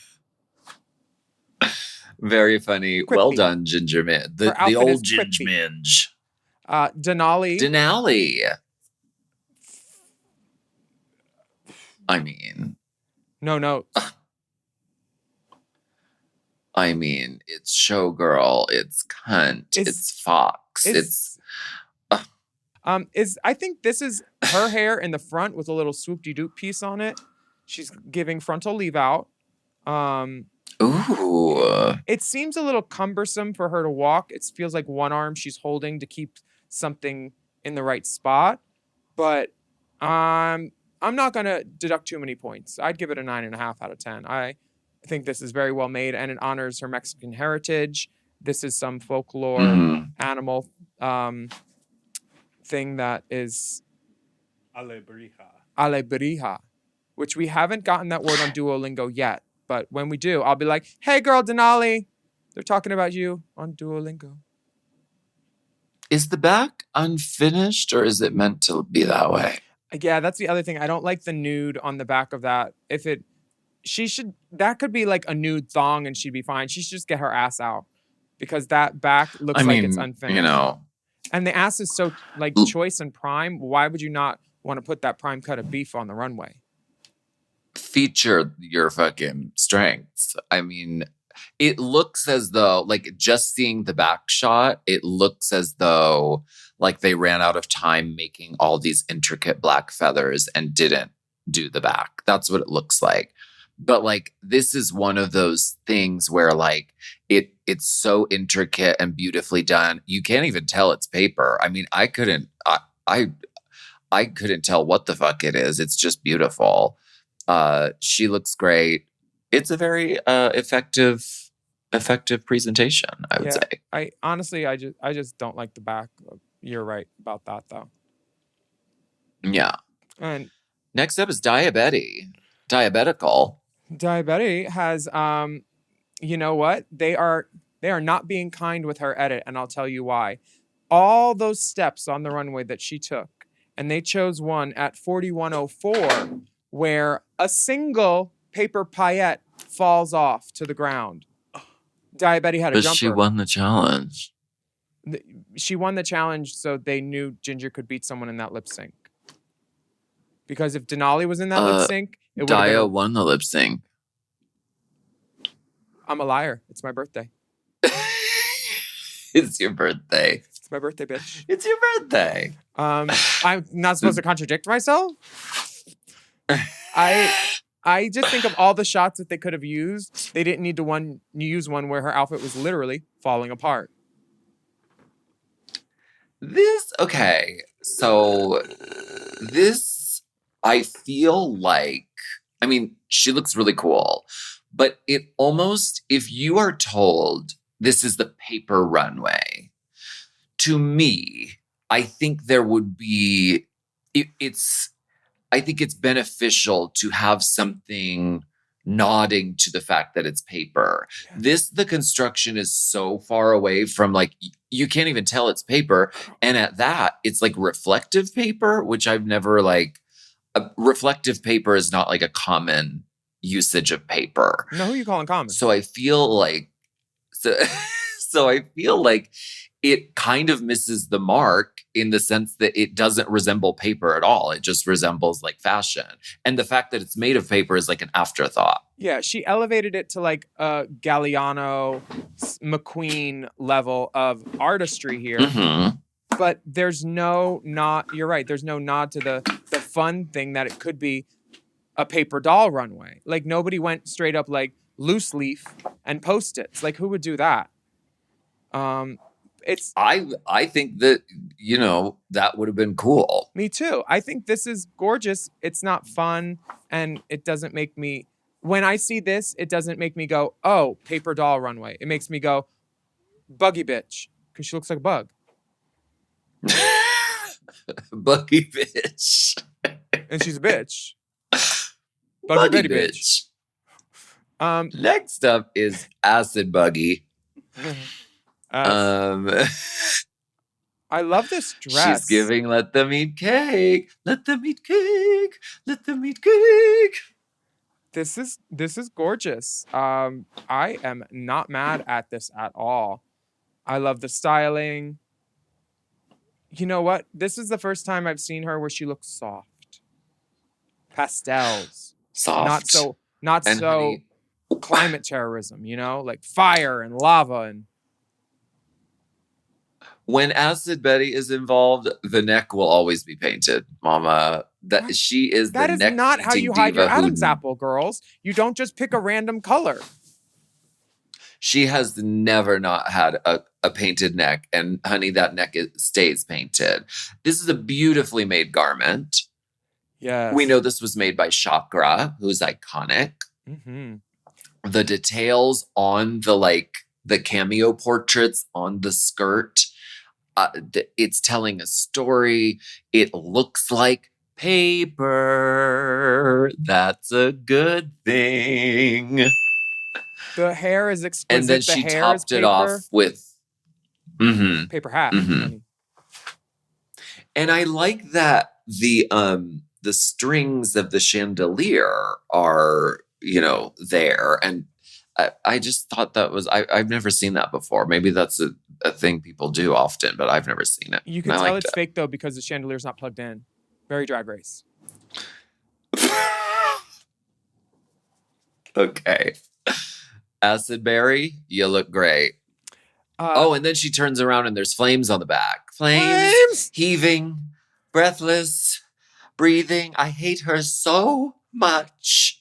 Very funny. Quippy. Well done, Ginger Minge. Her The outfit old is Ginger quippy. Minge. Denali. Denali. I mean, No. it's showgirl, it's cunt, it's fox, I think this is her hair in the front with a little swoop-de-doop piece on it. She's giving frontal leave out. ooh. It seems a little cumbersome for her to walk. It feels like one arm she's holding to keep something in the right spot. But I'm not going to deduct too many points. I'd give it a 9.5 out of 10. I think this is very well made, and it honors her Mexican heritage. This is some folklore animal thing that is Alebrija. alebrija, which we haven't gotten that word on Duolingo yet. But when we do, I'll be like, hey, girl, Denali, they're talking about you on Duolingo. Is the back unfinished or is it meant to be that way? Yeah, that's the other thing. I don't like the nude on the back of that. That could be like a nude thong and she'd be fine. She should just get her ass out because that back looks like it's unfinished. You know. And the ass is so like choice and prime. Why would you not want to put that prime cut of beef on the runway? Feature your fucking strengths. I mean, it looks as though, like, just seeing the back shot, it looks as though like they ran out of time making all these intricate black feathers and didn't do the back. That's what it looks like. But like, this is one of those things where like it's so intricate and beautifully done. You can't even tell it's paper. I mean, I couldn't tell what the fuck it is. It's just beautiful. She looks great. It's a very effective presentation, I would say. I honestly, I just don't like the back. You're right about that, though. Yeah. And next up is Diabetical. Diabetti has, you know what? They are not being kind with her edit, and I'll tell you why. All those steps on the runway that she took, and they chose one at 4104 where a single paper paillette falls off to the ground. Diabetti had a But jumper. she won the challenge. She won the challenge, so they knew Ginger could beat someone in that lip sync. Because if Denali was in that lip sync, it would have Dia been won the lip sync. I'm a liar. It's my birthday. It's your birthday. It's my birthday, bitch. It's your birthday. I'm not supposed to contradict myself. I just think of all the shots that they could have used. They didn't need to use one where her outfit was literally falling apart. So this, I feel like, I mean, she looks really cool, but it almost, if you are told this is the paper runway, to me, I think there would be, I think it's beneficial to have something nodding to the fact that it's paper. Yeah. The construction is so far away from like, you can't even tell it's paper. And at that, it's like reflective paper, which I've never reflective paper is not like a common usage of paper. No, who are you calling common? So I feel like, it kind of misses the mark in the sense that it doesn't resemble paper at all. It just resembles like fashion. And the fact that it's made of paper is like an afterthought. Yeah, she elevated it to like a Galliano McQueen level of artistry here. Mm-hmm. But there's no nod. You're right. There's no nod to the fun thing that it could be a paper doll runway. Like nobody went straight up like loose leaf and Post-its. Like who would do that? I think that, that would have been cool. Me too. I think this is gorgeous. It's not fun. And it doesn't make me, when I see this, it doesn't make me go, oh, paper doll runway. It makes me go, buggy bitch. Because she looks like a bug. Buggy bitch. And she's a bitch. Buggy bitch. Next up is Acid Buggy. I love this dress. She's giving let them eat cake. Let them eat cake. Let them eat cake. This is gorgeous. I am not mad at this at all. I love the styling. You know what? This is the first time I've seen her where she looks soft. Pastels. Soft. Not so honey. Climate terrorism, like fire and lava and when Acid Betty is involved, the neck will always be painted, Mama. She is the neck. That is not how you hide your Adam's who, apple, girls. You don't just pick a random color. She has never not had a painted neck, and honey, that neck stays painted. This is a beautifully made garment. Yeah, we know this was made by Chakra, who's iconic. Mm-hmm. The details on the cameo portraits on the skirt. it's telling a story. It looks like paper. That's a good thing. The hair is exquisite. And then the she hair topped is it off with paper hat. Mhm. And I like that the strings of the chandelier are, there. And I just thought that was I've never seen that before. Maybe that's a thing people do often, but I've never seen it. You can tell it's fake though because the chandelier's not plugged in. Very Drag Race. Okay. Acid Berry, you look great. And then she turns around and there's flames on the back. Flames! Heaving, breathless, breathing. I hate her so much.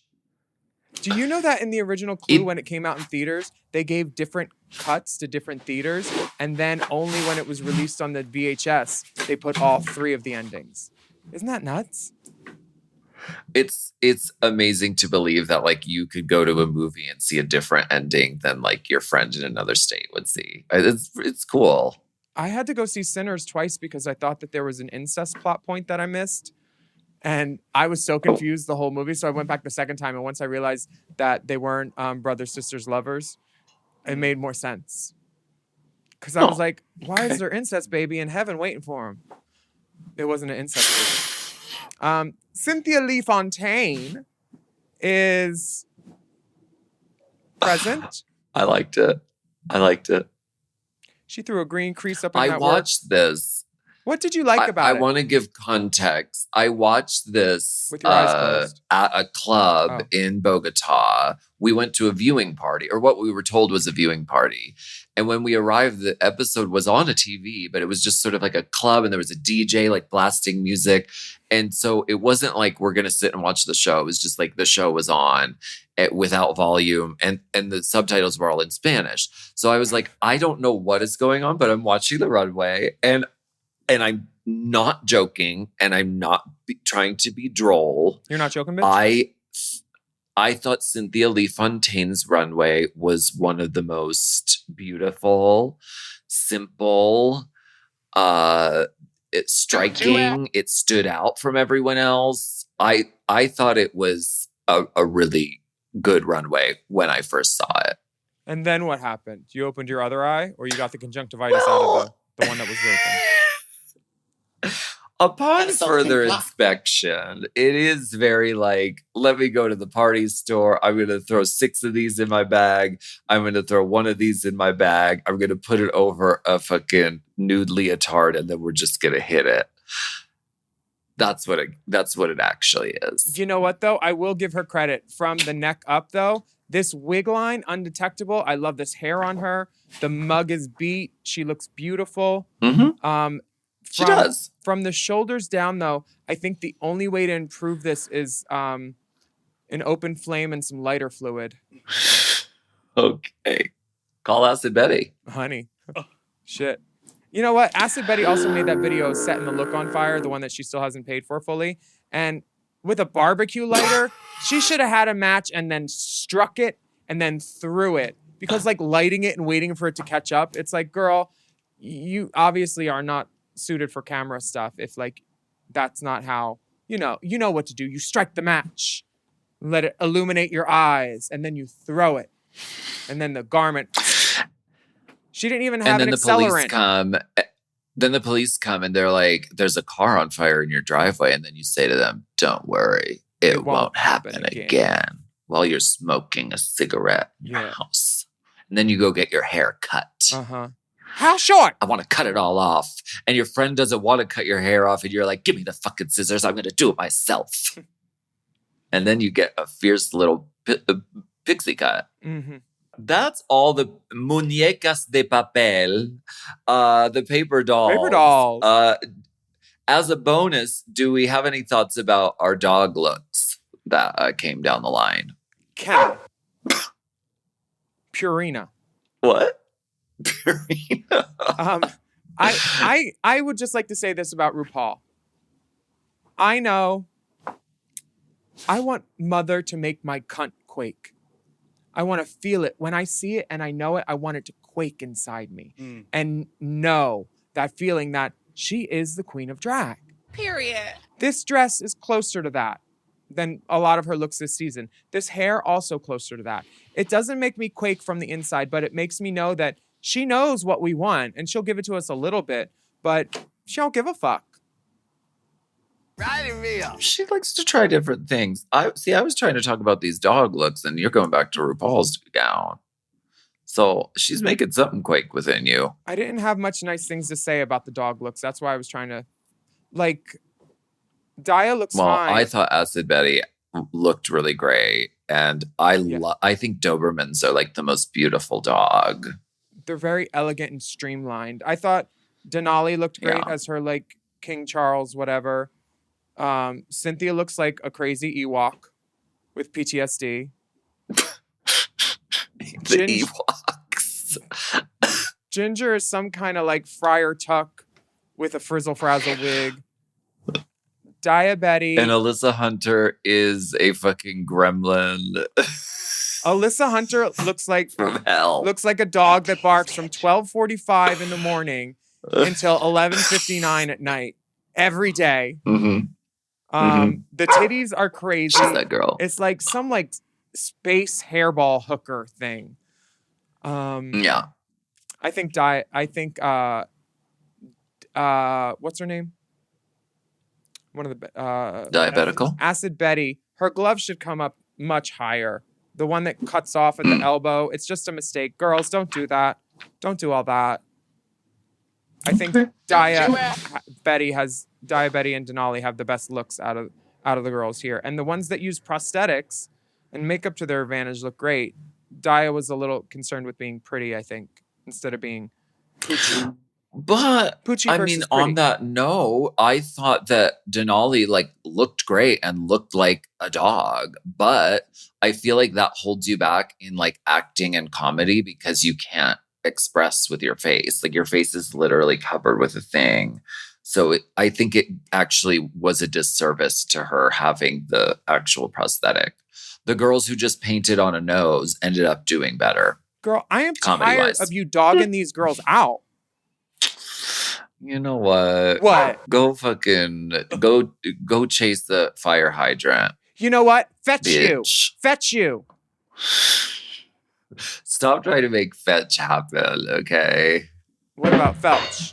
Do you know that in the original Clue, when it came out in theaters, they gave different cuts to different theaters, and then only when it was released on the VHS, they put all 3 of the endings. Isn't that nuts? It's amazing to believe that like you could go to a movie and see a different ending than like your friend in another state would see. It's cool. I had to go see Sinners twice because I thought that there was an incest plot point that I missed. And I was so confused the whole movie. So I went back the second time. And once I realized that they weren't brothers, sisters, lovers, it made more sense. Because I was like, why is there incest baby in heaven waiting for him? It wasn't an incest baby. Cynthia Lee Fontaine is present. I liked it. She threw a green crease up in that I watched this. What did you like about it? I want to give context. I watched this with your eyes closed at a club in Bogota. We went to a viewing party, or what we were told was a viewing party. And when we arrived, the episode was on a TV, but it was just sort of like a club, and there was a DJ like blasting music. And so it wasn't like we're going to sit and watch the show. It was just like the show was on without volume, and the subtitles were all in Spanish. So I was like, I don't know what is going on, but I'm watching the runway, and I'm not joking, and I'm not trying to be droll. You're not joking, bitch? I thought Cynthia Lee Fontaine's runway was one of the most beautiful, simple, it's striking. It stood out from everyone else. I thought it was a really good runway when I first saw it. And then what happened? You opened your other eye, or you got the conjunctivitis out of the one that was open? Upon further inspection, it is very like, let me go to the party store. I'm going to throw 6 of these in my bag. I'm going to throw 1 of these in my bag. I'm going to put it over a fucking nude leotard, and then we're just going to hit it. That's what it actually is. You know what, though? I will give her credit. From the neck up, though, this wig line, undetectable. I love this hair on her. The mug is beat. She looks beautiful. Mm-hmm. She does. From the shoulders down, though, I think the only way to improve this is an open flame and some lighter fluid. Okay. Call Acid Betty. Honey. Shit. You know what? Acid Betty also made that video Setting the Look on Fire, the one that she still hasn't paid for fully. And with a barbecue lighter, she should have had a match and then struck it and then threw it. Because like lighting it and waiting for it to catch up, it's like, girl, you obviously are not suited for camera stuff. If like that's not how you know what to do. You strike the match, let it illuminate your eyes, and then you throw it, and then the garment. She didn't even have an accelerant. Then the police come and they're like, "There's a car on fire in your driveway," and then you say to them, "Don't worry, it won't happen again while you're smoking a cigarette in your house." And then you go get your hair cut. How short? I want to cut it all off. And your friend doesn't want to cut your hair off. And you're like, give me the fucking scissors. I'm going to do it myself. And then you get a fierce little pixie cut. Mm-hmm. That's all the muñecas de papel, the paper dolls. Paper dolls. As a bonus, do we have any thoughts about our dog looks that came down the line? Ken. Purina. What? Purina. I would just like to say this about RuPaul. I know. I want Mother to make my cunt quake. I want to feel it. When I see it and I know it, I want it to quake inside me. And know that feeling that she is the queen of drag. Period. This dress is closer to that than a lot of her looks this season. This hair also closer to that. It doesn't make me quake from the inside, but it makes me know that she knows what we want and she'll give it to us a little bit, but she don't give a fuck. She likes to try different things. I was trying to talk about these dog looks, and you're going back to RuPaul's gown. So she's making something quake within you. I didn't have much nice things to say about the dog looks. That's why I was trying to, like, Daya looks fine. I thought Acid Betty looked really great, and I think Dobermans are like the most beautiful dog. They're very elegant and streamlined. I thought Denali looked great as her, like, King Charles, whatever. Cynthia looks like a crazy Ewok with PTSD. Ewoks. Ginger is some kind of like Friar Tuck with a frizzle frazzle wig. Diabetes. And Alyssa Hunter is a fucking gremlin. Alyssa Hunter looks like from hell. Looks like a dog that barks from 12:45 in the morning until 11:59 at night every day. Mm-hmm. The titties are crazy. She's that girl. It's like some like space hairball hooker thing. Yeah. I think what's her name? One of the Diabetical. Acid Betty. Her glove should come up much higher. The one that cuts off at the elbow. It's just a mistake. Girls, don't do that. Don't do all that. I think Diabetti and Denali have the best looks out of the girls here. And the ones that use prosthetics and makeup to their advantage look great. Daya was a little concerned with being pretty, I think, instead of being Poochie. But Poochie I mean, pretty. on that note, I thought that Denali like looked great and looked like a dog, but I feel like that holds you back in like acting and comedy because you can't express with your face. Like your face is literally covered with a thing. So I think it actually was a disservice to her having the actual prosthetic. The girls who just painted on a nose ended up doing better. Girl, I am tired of you dogging these girls out. You know what? What? Go chase the fire hydrant. You know what? Fetch bitch. you. Fetch you. Stop trying to make fetch happen, okay? What about felch?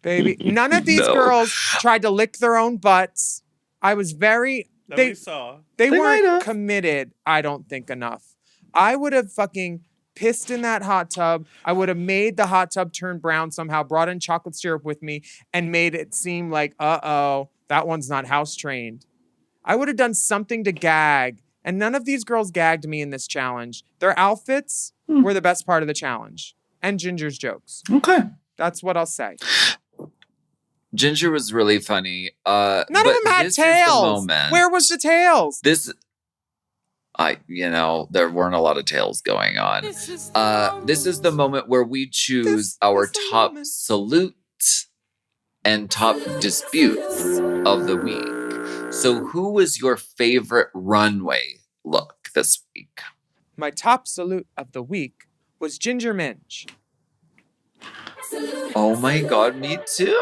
Baby, none of these girls tried to lick their own butts. I was very... we saw. They weren't committed, I don't think, enough. I would have fucking pissed in that hot tub. I would have made the hot tub turn brown somehow, brought in chocolate syrup with me, and made it seem like, uh-oh, that one's not house trained. I would have done something to gag, and none of these girls gagged me in this challenge. Their outfits were the best part of the challenge, and Ginger's jokes. Okay. That's what I'll say. Ginger was really funny. None of them had tails. Where was the tails? There weren't a lot of tails going on. This is the moment where we choose our top salute and top disputes of the week. So who was your favorite runway look this week? My top salute of the week was Ginger Minj. Oh my God, me too.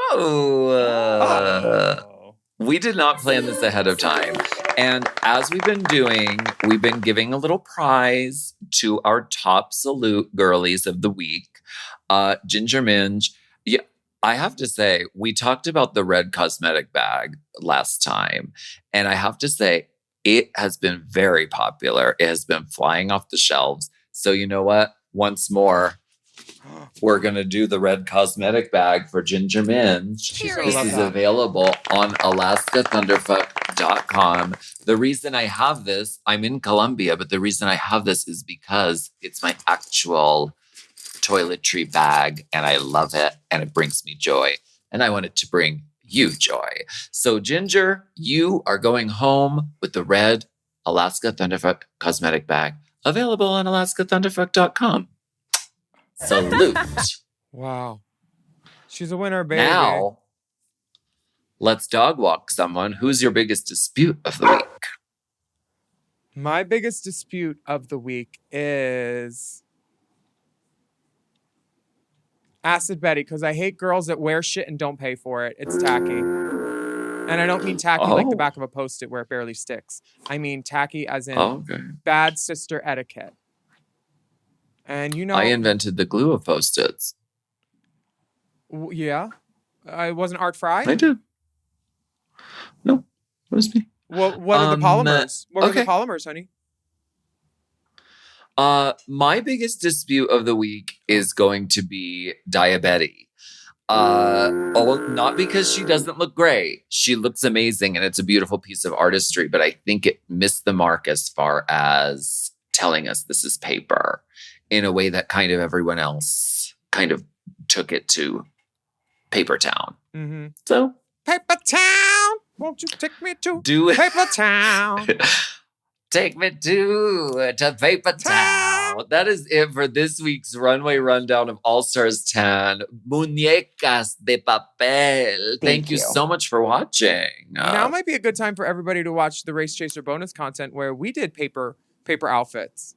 We did not plan this ahead of time. And as we've been doing, we've been giving a little prize to our top salute girlies of the week. Ginger Minj. Yeah, I have to say, we talked about the red cosmetic bag last time. And I have to say, it has been very popular. It has been flying off the shelves. So you know what? Once more, we're going to do the red cosmetic bag for Ginger Minj. This is available on alaskathunderfuck.com. The reason I have this, I'm in Colombia, but the reason I have this is because it's my actual toiletry bag and I love it and it brings me joy. And I want it to bring you joy. So Ginger, you are going home with the red Alaska Thunderfuck cosmetic bag available on alaskathunderfuck.com. Salute. Wow. She's a winner, baby. Now, let's dog walk someone. Who's your biggest dispute of the week? My biggest dispute of the week is Acid Betty, because I hate girls that wear shit and don't pay for it. It's tacky. And I don't mean tacky like the back of a Post-it where it barely sticks. I mean tacky as in bad sister etiquette. And you know... I invented the glue of Post-its. Yeah? I wasn't Art Fry? I did. No, it was me. What are the polymers? What were the polymers, honey? My biggest dispute of the week is going to be Diabetes. Not because she doesn't look great. She looks amazing and it's a beautiful piece of artistry, but I think it missed the mark as far as telling us this is paper in a way that kind of everyone else kind of took it to Paper Town. Mm-hmm. So, Paper Town, won't you take me to Paper Town? Take me to Paper Town. That is it for this week's runway rundown of All Stars 10. Muñecas de papel. Thank you so much for watching. Now might be a good time for everybody to watch the Race Chaser bonus content where we did paper outfits.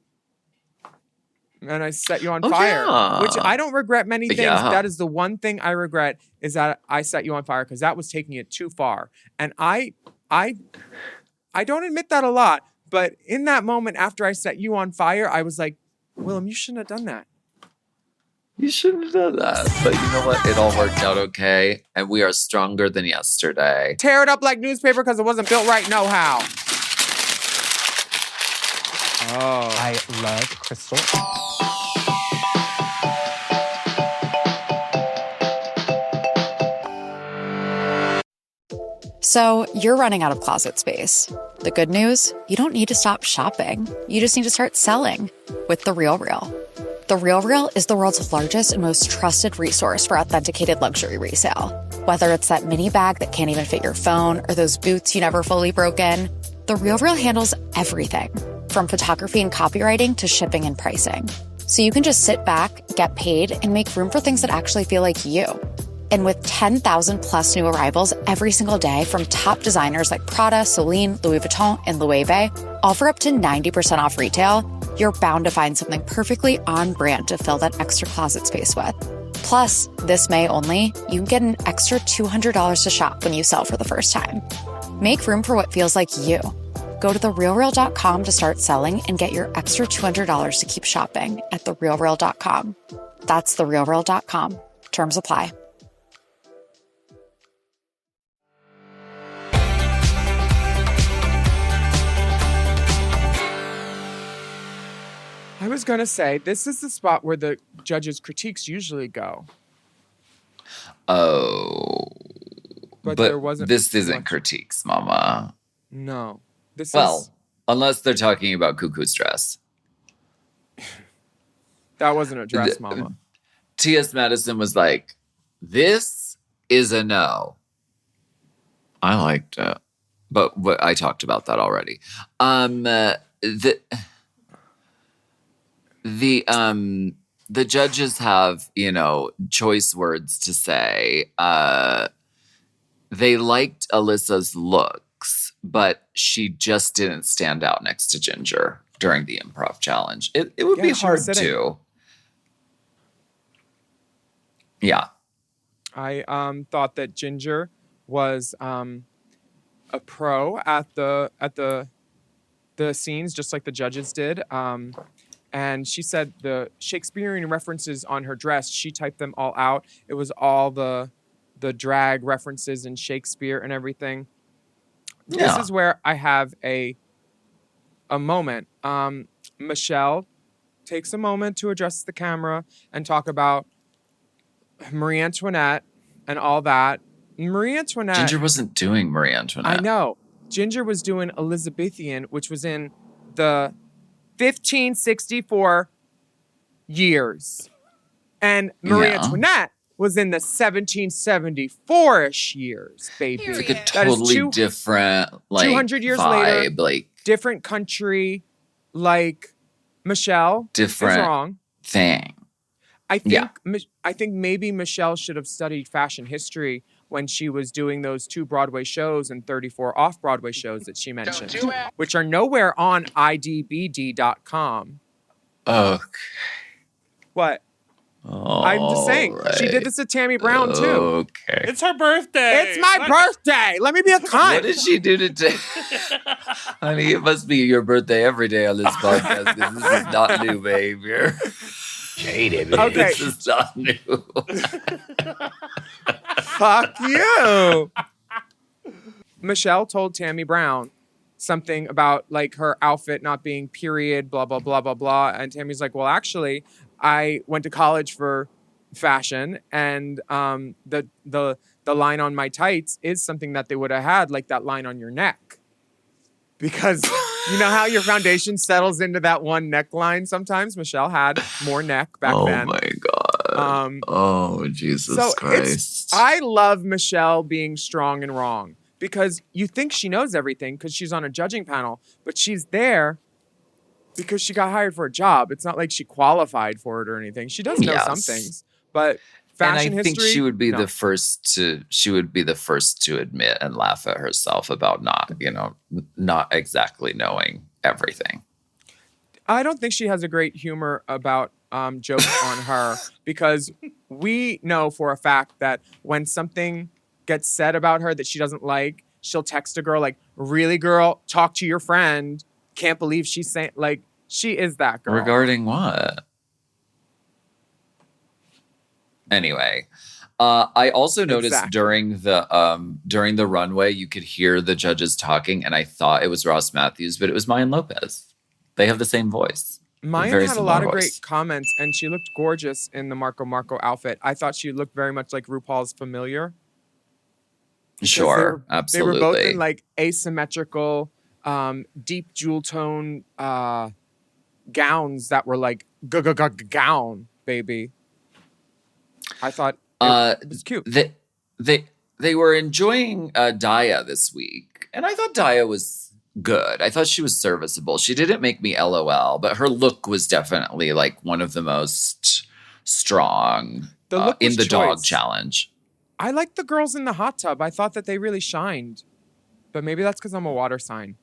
And I set you on fire, which I don't regret many things. Yeah. That is the one thing I regret is that I set you on fire because that was taking it too far. And I don't admit that a lot. But in that moment after I set you on fire, I was like, Willam, you shouldn't have done that. You shouldn't have done that. But you know what? It all worked out okay. And we are stronger than yesterday. Tear it up like newspaper because it wasn't built right, no how. Oh. I love Crystal. So you're running out of closet space. The good news? You don't need to stop shopping. You just need to start selling with The RealReal. The RealReal is the world's largest and most trusted resource for authenticated luxury resale. Whether it's that mini bag that can't even fit your phone or those boots you never fully broke in, The RealReal handles everything from photography and copywriting to shipping and pricing. So you can just sit back, get paid, and make room for things that actually feel like you. And with 10,000 plus new arrivals every single day from top designers like Prada, Celine, Louis Vuitton, and Loewe, all for up to 90% off retail, you're bound to find something perfectly on brand to fill that extra closet space with. Plus, this May only, you can get an extra $200 to shop when you sell for the first time. Make room for what feels like you. Go to therealreal.com to start selling and get your extra $200 to keep shopping at therealreal.com. That's therealreal.com. Terms apply. I was going to say, this is the spot where the judges' critiques usually go. Oh. But there wasn't. This isn't critiques, Mama. No. Unless they're talking about Cuckoo's dress. That wasn't a dress, Mama. T.S. Madison was like, this is a no. I liked it. But I talked about that already. The judges have, choice words to say. They liked Alyssa's looks, but she just didn't stand out next to Ginger during the improv challenge. It would be hard to. Yeah. I thought that Ginger was a pro at the scenes, just like the judges did. And she said the Shakespearean references on her dress, she typed them all out. It was all the drag references in Shakespeare and everything. Yeah. This is where I have a moment. Michelle takes a moment to address the camera and talk about Marie Antoinette and all that. Marie Antoinette... Ginger wasn't doing Marie Antoinette. I know. Ginger was doing Elizabethan, which was in the 1564 years. And Marie Antoinette was in the 1774-ish years, baby. It's like a totally different, 200 years vibe, later, different country, Michelle different is wrong. Thing. I think maybe Michelle should have studied fashion history when she was doing those 2 Broadway shows and 34 off-Broadway shows that she mentioned, which are nowhere on idbd.com. Okay. What? I'm just saying. She did this to Tammy Brown, too. Okay. It's her birthday. It's my birthday. Let me be a cunt. What did she do to Honey, it must be your birthday every day on this podcast because this is not new behavior. Shady, Okay. This is not new. Fuck you. Michelle told Tammy Brown something about like her outfit not being period, blah, blah, blah, blah, blah. And Tammy's like, well, actually, I went to college for fashion, and the line on my tights is something that they would have had, like that line on your neck. Because you know how your foundation settles into that one neckline sometimes? Michelle had more neck back then. Oh my God. Oh, Jesus Christ. I love Michelle being strong and wrong because you think she knows everything because she's on a judging panel, but she's there because she got hired for a job. It's not like she qualified for it or anything. She does know some things, but fashion and I think history, she would be the first to admit and laugh at herself about not exactly knowing everything. I don't think she has a great humor about jokes on her because we know for a fact that when something gets said about her that she doesn't like, she'll text a girl like, really, girl, talk to your friend. Can't believe she's saying, like, she is that girl. Regarding what? Anyway, I also noticed during the runway, you could hear the judges talking, and I thought it was Ross Matthews, but it was Mayan Lopez. They have the same voice. Mayan had a lot of great comments, and she looked gorgeous in the Marco Marco outfit. I thought she looked very much like RuPaul's Familiar. Sure, absolutely. They were both in like asymmetrical, deep jewel tone gowns that were like gown, baby. I thought it was cute. They were enjoying Daya this week, and I thought Daya was good. I thought she was serviceable. She didn't make me LOL, but her look was definitely like one of the most strong in the dog challenge. I like the girls in the hot tub. I thought that they really shined, but maybe that's because I'm a water sign.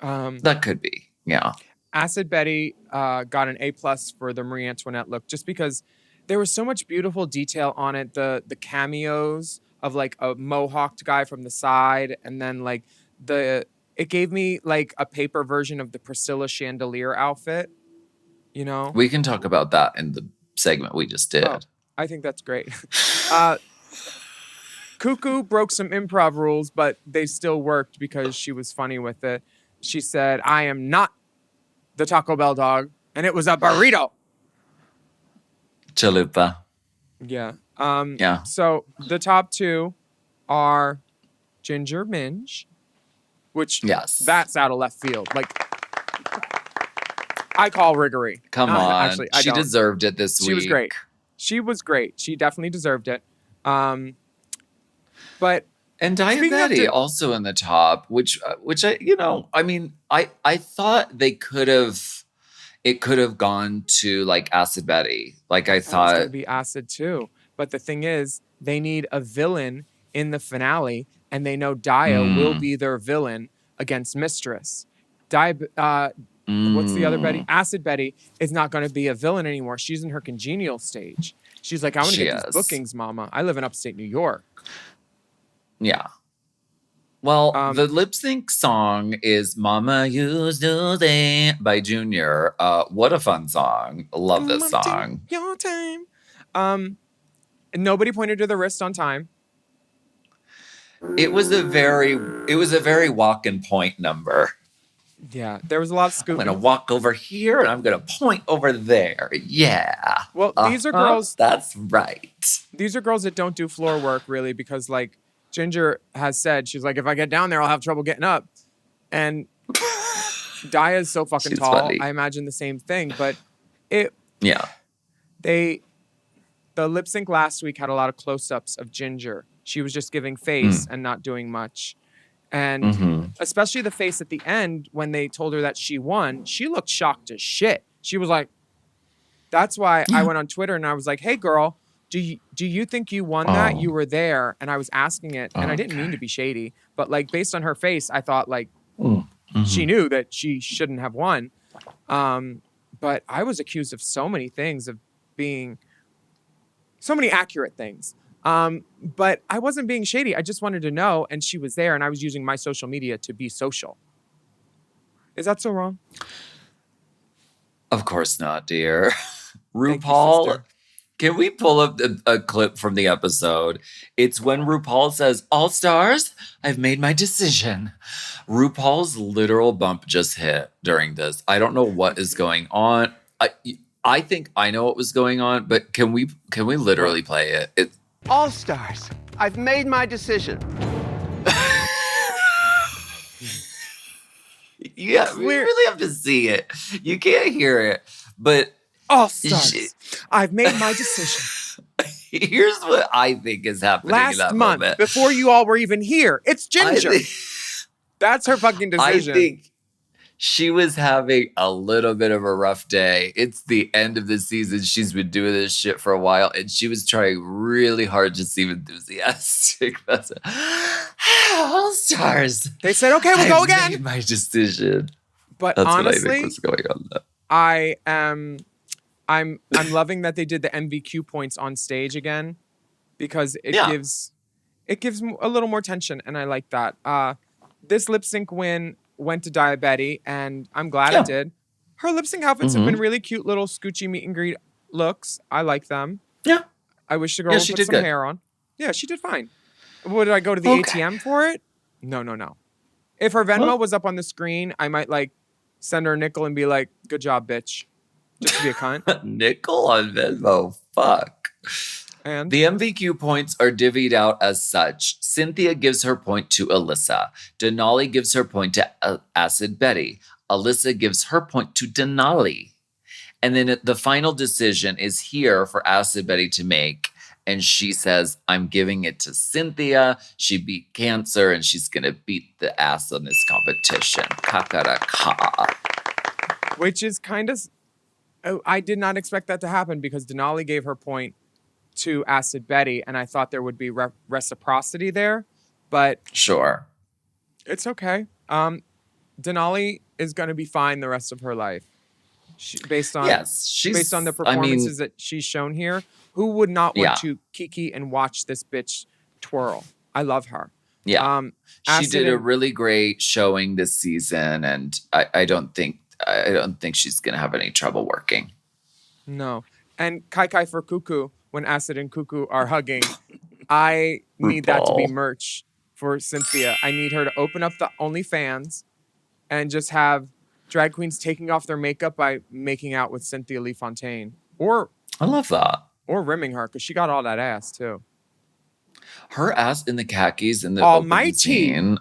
That could be, yeah. Acid Betty got an A+ for the Marie Antoinette look just because there was so much beautiful detail on it. The cameos of like a mohawked guy from the side, and then like it gave me like a paper version of the Priscilla Chandelier outfit. You know, we can talk about that in the segment we just did. Oh, I think that's great. Cuckoo broke some improv rules, but they still worked because she was funny with it. She said, "I am not the Taco Bell dog, and it was a burrito." Chalupa. Yeah. Yeah. So the top two are Ginger Minj, which that's out of left field. Like, I call Riggery. Come on. Actually, she deserved it this week. She was great. She was great. She definitely deserved it. But and Diabetti also in the top, which I I thought it could have gone to like Acid Betty. Like I thought it was gonna be Acid too. But the thing is, they need a villain in the finale, and they know Daya will be their villain against Mistress. What's the other Betty? Acid Betty is not going to be a villain anymore. She's in her congenial stage. She's like, I want to get these bookings, mama. I live in upstate New York. Yeah. Well, the lip sync song is Mama Used to Say by Junior. What a fun song. Love this song. Your time. Nobody pointed to the wrist on time. It was a very walk and point number. Yeah, there was a lot of scooping. I'm going to walk over here and I'm going to point over there. Yeah. Well, these are girls. That's right. These are girls that don't do floor work really because like Ginger has said, she's like, if I get down there, I'll have trouble getting up. And Daya is so fucking tall. Funny. I imagine the same thing, but the lip sync last week had a lot of close-ups of Ginger. She was just giving face and not doing much. And especially the face at the end when they told her that she won, she looked shocked as shit. She was like, that's why I went on Twitter and I was like, hey girl, do you think you won that? You were there. And I was asking it and I didn't mean to be shady, but like based on her face, I thought like she knew that she shouldn't have won. But I was accused of so many things of being so many accurate things. But I wasn't being shady. I just wanted to know, and she was there, and I was using my social media to be social. Is that so wrong? Of course not, dear. Thank you, RuPaul, sister. can we pull up a clip from the episode? It's when RuPaul says, "All stars, I've made my decision." RuPaul's literal bump just hit during this. I don't know what is going on. I think I know what was going on, but can we literally play it? All stars, I've made my decision. Yeah, we really have to see it. You can't hear it, but All stars, I've made my decision. Here's what I think is happening in Last that month, moment. before you all were even here, it's Ginger. That's her fucking decision. I think she was having a little bit of a rough day. It's the end of the season. She's been doing this shit for a while, and she was trying really hard to seem enthusiastic. That's All stars. They said, "Okay, we'll go again." Made my decision. But That's honestly, what I think was going on. I'm loving that they did the MVQ points on stage again, because it gives a little more tension, and I like that. This lip sync win went to Diabetti, and I'm glad it did. Her lip sync outfits have been really cute, little scoochy meet and greet looks. I like them. Yeah. I wish the girl would put some hair on. Yeah, she did fine. Would I go to the ATM for it? No. If her Venmo was up on the screen, I might like send her a nickel and be like, "Good job, bitch." Just to be a cunt. Nickel on Venmo. Fuck. And the MVQ points are divvied out as such. Cynthia gives her point to Alyssa. Denali gives her point to Acid Betty. Alyssa gives her point to Denali. And then the final decision is here for Acid Betty to make. And she says, "I'm giving it to Cynthia. She beat Cancer, and she's going to beat the ass on this competition." Kakaraka. Which is kind of... I did not expect that to happen, because Denali gave her point to Acid Betty, and I thought there would be reciprocity there, but sure, it's okay. Denali is going to be fine the rest of her life, based on the performances that she's shown here. Who would not want to kiki and watch this bitch twirl? I love her. Yeah, she did a really great showing this season, and I don't think she's going to have any trouble working. No. And Kai for Cuckoo, when Acid and Cuckoo are hugging, I need that to be merch for Cynthia. I need her to open up the OnlyFans and just have drag queens taking off their makeup by making out with Cynthia Lee Fontaine. I love that. Or rimming her, because she got all that ass, too. Her ass in the khakis in the Almighty scene,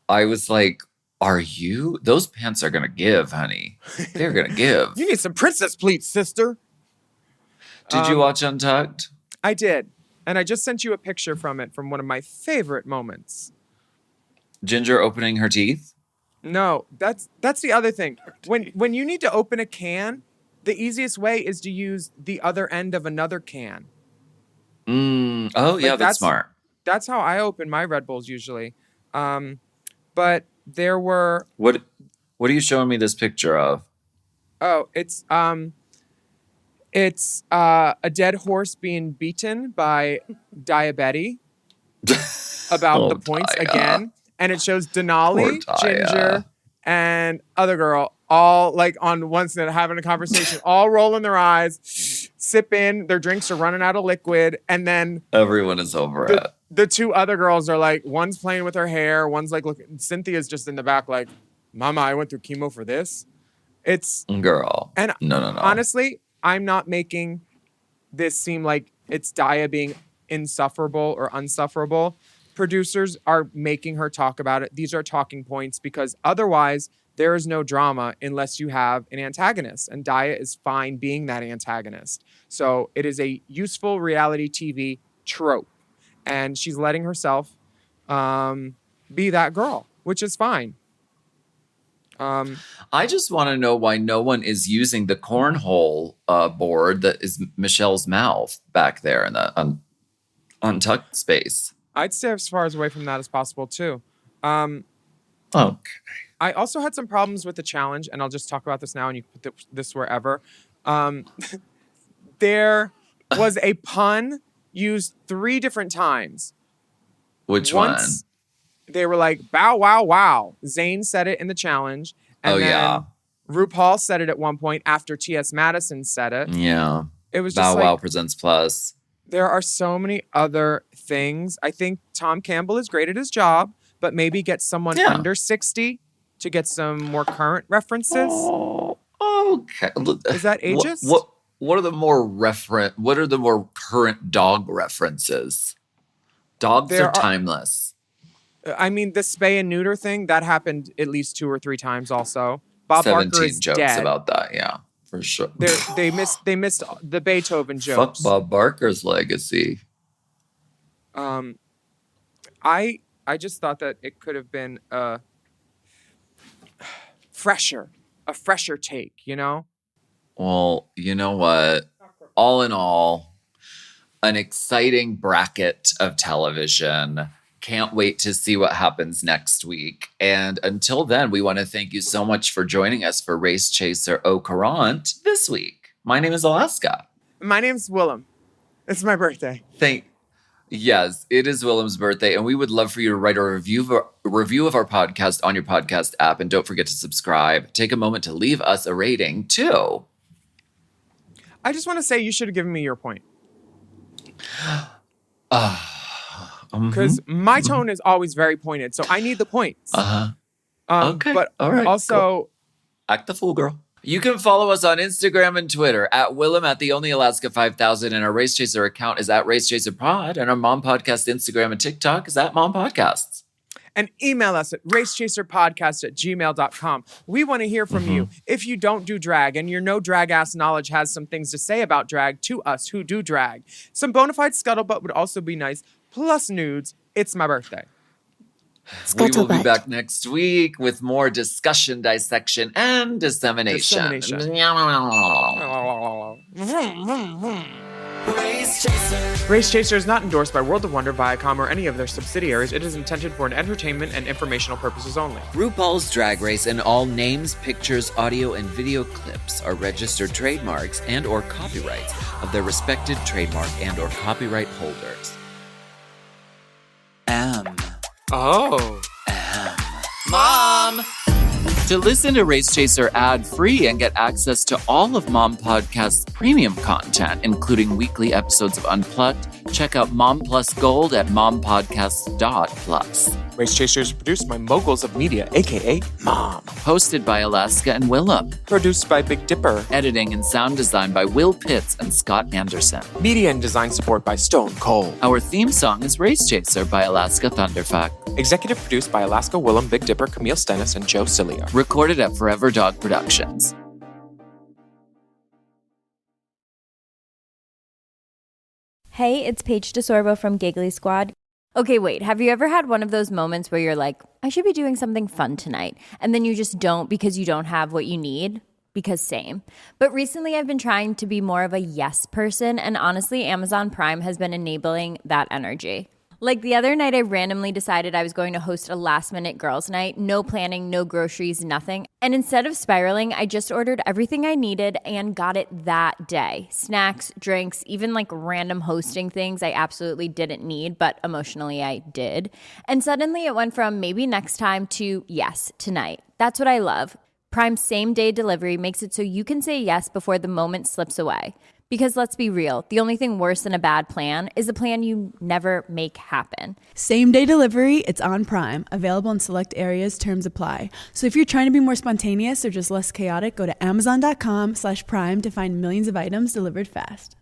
I was like, those pants are going to give, honey. They're going to give. You need some princess pleats, sister. Did you watch Untucked? I did. And I just sent you a picture from it, from one of my favorite moments. Ginger opening her teeth? No, that's the other thing. When you need to open a can, the easiest way is to use the other end of another can. That's smart. That's how I open my Red Bulls usually. But there were... What are you showing me this picture of? Oh, it's a dead horse being beaten by Diabetti about the points again. And it shows Denali, Ginger, and other girl all like on one side having a conversation, all rolling their eyes, sipping. Their drinks are running out of liquid. And then everyone is over it. The two other girls are like, one's playing with her hair. One's like, looking. Cynthia's just in the back like, "Mama, I went through chemo for this." It's... Girl. And no. Honestly, I'm not making this seem like it's Dia being insufferable or unsufferable. Producers are making her talk about it. These are talking points, because otherwise there is no drama unless you have an antagonist. And Dia is fine being that antagonist. So it is a useful reality TV trope. And she's letting herself be that girl, which is fine. I just want to know why no one is using the cornhole board that is Michelle's mouth back there in the untucked space. I'd stay as far away from that as possible, too. Okay. I also had some problems with the challenge, and I'll just talk about this now, and you can put this wherever. was a pun used 3 different times. Which Once, they were like, bow, wow, wow. Zayn said it in the challenge. And then RuPaul said it at one point after T.S. Madison said it. Yeah. It was Bow just like, Wow presents Plus. there are so many other things. I think Tom Campbell is great at his job, but maybe get someone under 60 to get some more current references. Oh, okay. Is that ageist? What are the more current dog references? Dogs are timeless. I mean, the spay and neuter thing, that happened at least 2 or 3 times also. Bob Barker is jokes dead. about that, yeah, for sure. They missed the Beethoven jokes. Fuck Bob Barker's legacy. I just thought that it could have been a fresher take, you know? Well, you know what? All in all, an exciting bracket of television. Can't wait to see what happens next week. And until then, we want to thank you so much for joining us for Race Chaser Au Courant this week. My name is Alaska. My name's Willam. It's my birthday. Yes, it is Willam's birthday, and we would love for you to write a review of our podcast on your podcast app, and don't forget to subscribe. Take a moment to leave us a rating, too. I just want to say you should have given me your point. Because my tone is always very pointed, so I need the points. Okay, but all right. Also, cool. Act the fool, girl. You can follow us on Instagram and Twitter at Willam at the Only Alaska 5000, and our Race Chaser account is at Race Chaser Pod, and our Mom Podcast Instagram and TikTok is at Mom Podcasts. And email us at racechaserpodcast@gmail.com. We want to hear from you. If you don't do drag and your no drag ass knowledge has some things to say about drag to us who do drag, some bona fide scuttlebutt would also be nice. Plus nudes. It's my birthday. We will be back next week with more discussion, dissection, and dissemination. Race Chaser is not endorsed by World of Wonder, Viacom, or any of their subsidiaries. It is intended for an entertainment and informational purposes only. RuPaul's Drag Race and all names, pictures, audio, and video clips are registered trademarks and or copyrights of their respected trademark and or copyright holders. Mom! To listen to Race Chaser ad-free and get access to all of Mom Podcast's premium content, including weekly episodes of Unplugged, check out Mom Plus Gold at mompodcast.plus. Race Chaser is produced by Moguls of Media, a.k.a. Mom. Hosted by Alaska and Willam. Produced by Big Dipper. Editing and sound design by Will Pitts and Scott Anderson. Media and design support by Stone Cold. Our theme song is Race Chaser by Alaska Thunderfuck. Executive produced by Alaska, Willam, Big Dipper, Camille Stennis, and Joe Cilia. Recorded at Forever Dog Productions. Hey, it's Paige DeSorbo from Giggly Squad. Okay, wait, have you ever had one of those moments where you're like, I should be doing something fun tonight, and then you just don't because you don't have what you need? Because same. But recently I've been trying to be more of a yes person, and honestly, Amazon Prime has been enabling that energy. Like the other night, I randomly decided I was going to host a last-minute girls' night, no planning, no groceries, nothing. And instead of spiraling, I just ordered everything I needed and got it that day. Snacks, drinks, even like random hosting things I absolutely didn't need, but emotionally I did. And suddenly it went from maybe next time to yes, tonight. That's what I love. Prime's same-day delivery makes it so you can say yes before the moment slips away. Because let's be real, the only thing worse than a bad plan is a plan you never make happen. Same day delivery, it's on Prime. Available in select areas, terms apply. So if you're trying to be more spontaneous or just less chaotic, go to amazon.com/prime to find millions of items delivered fast.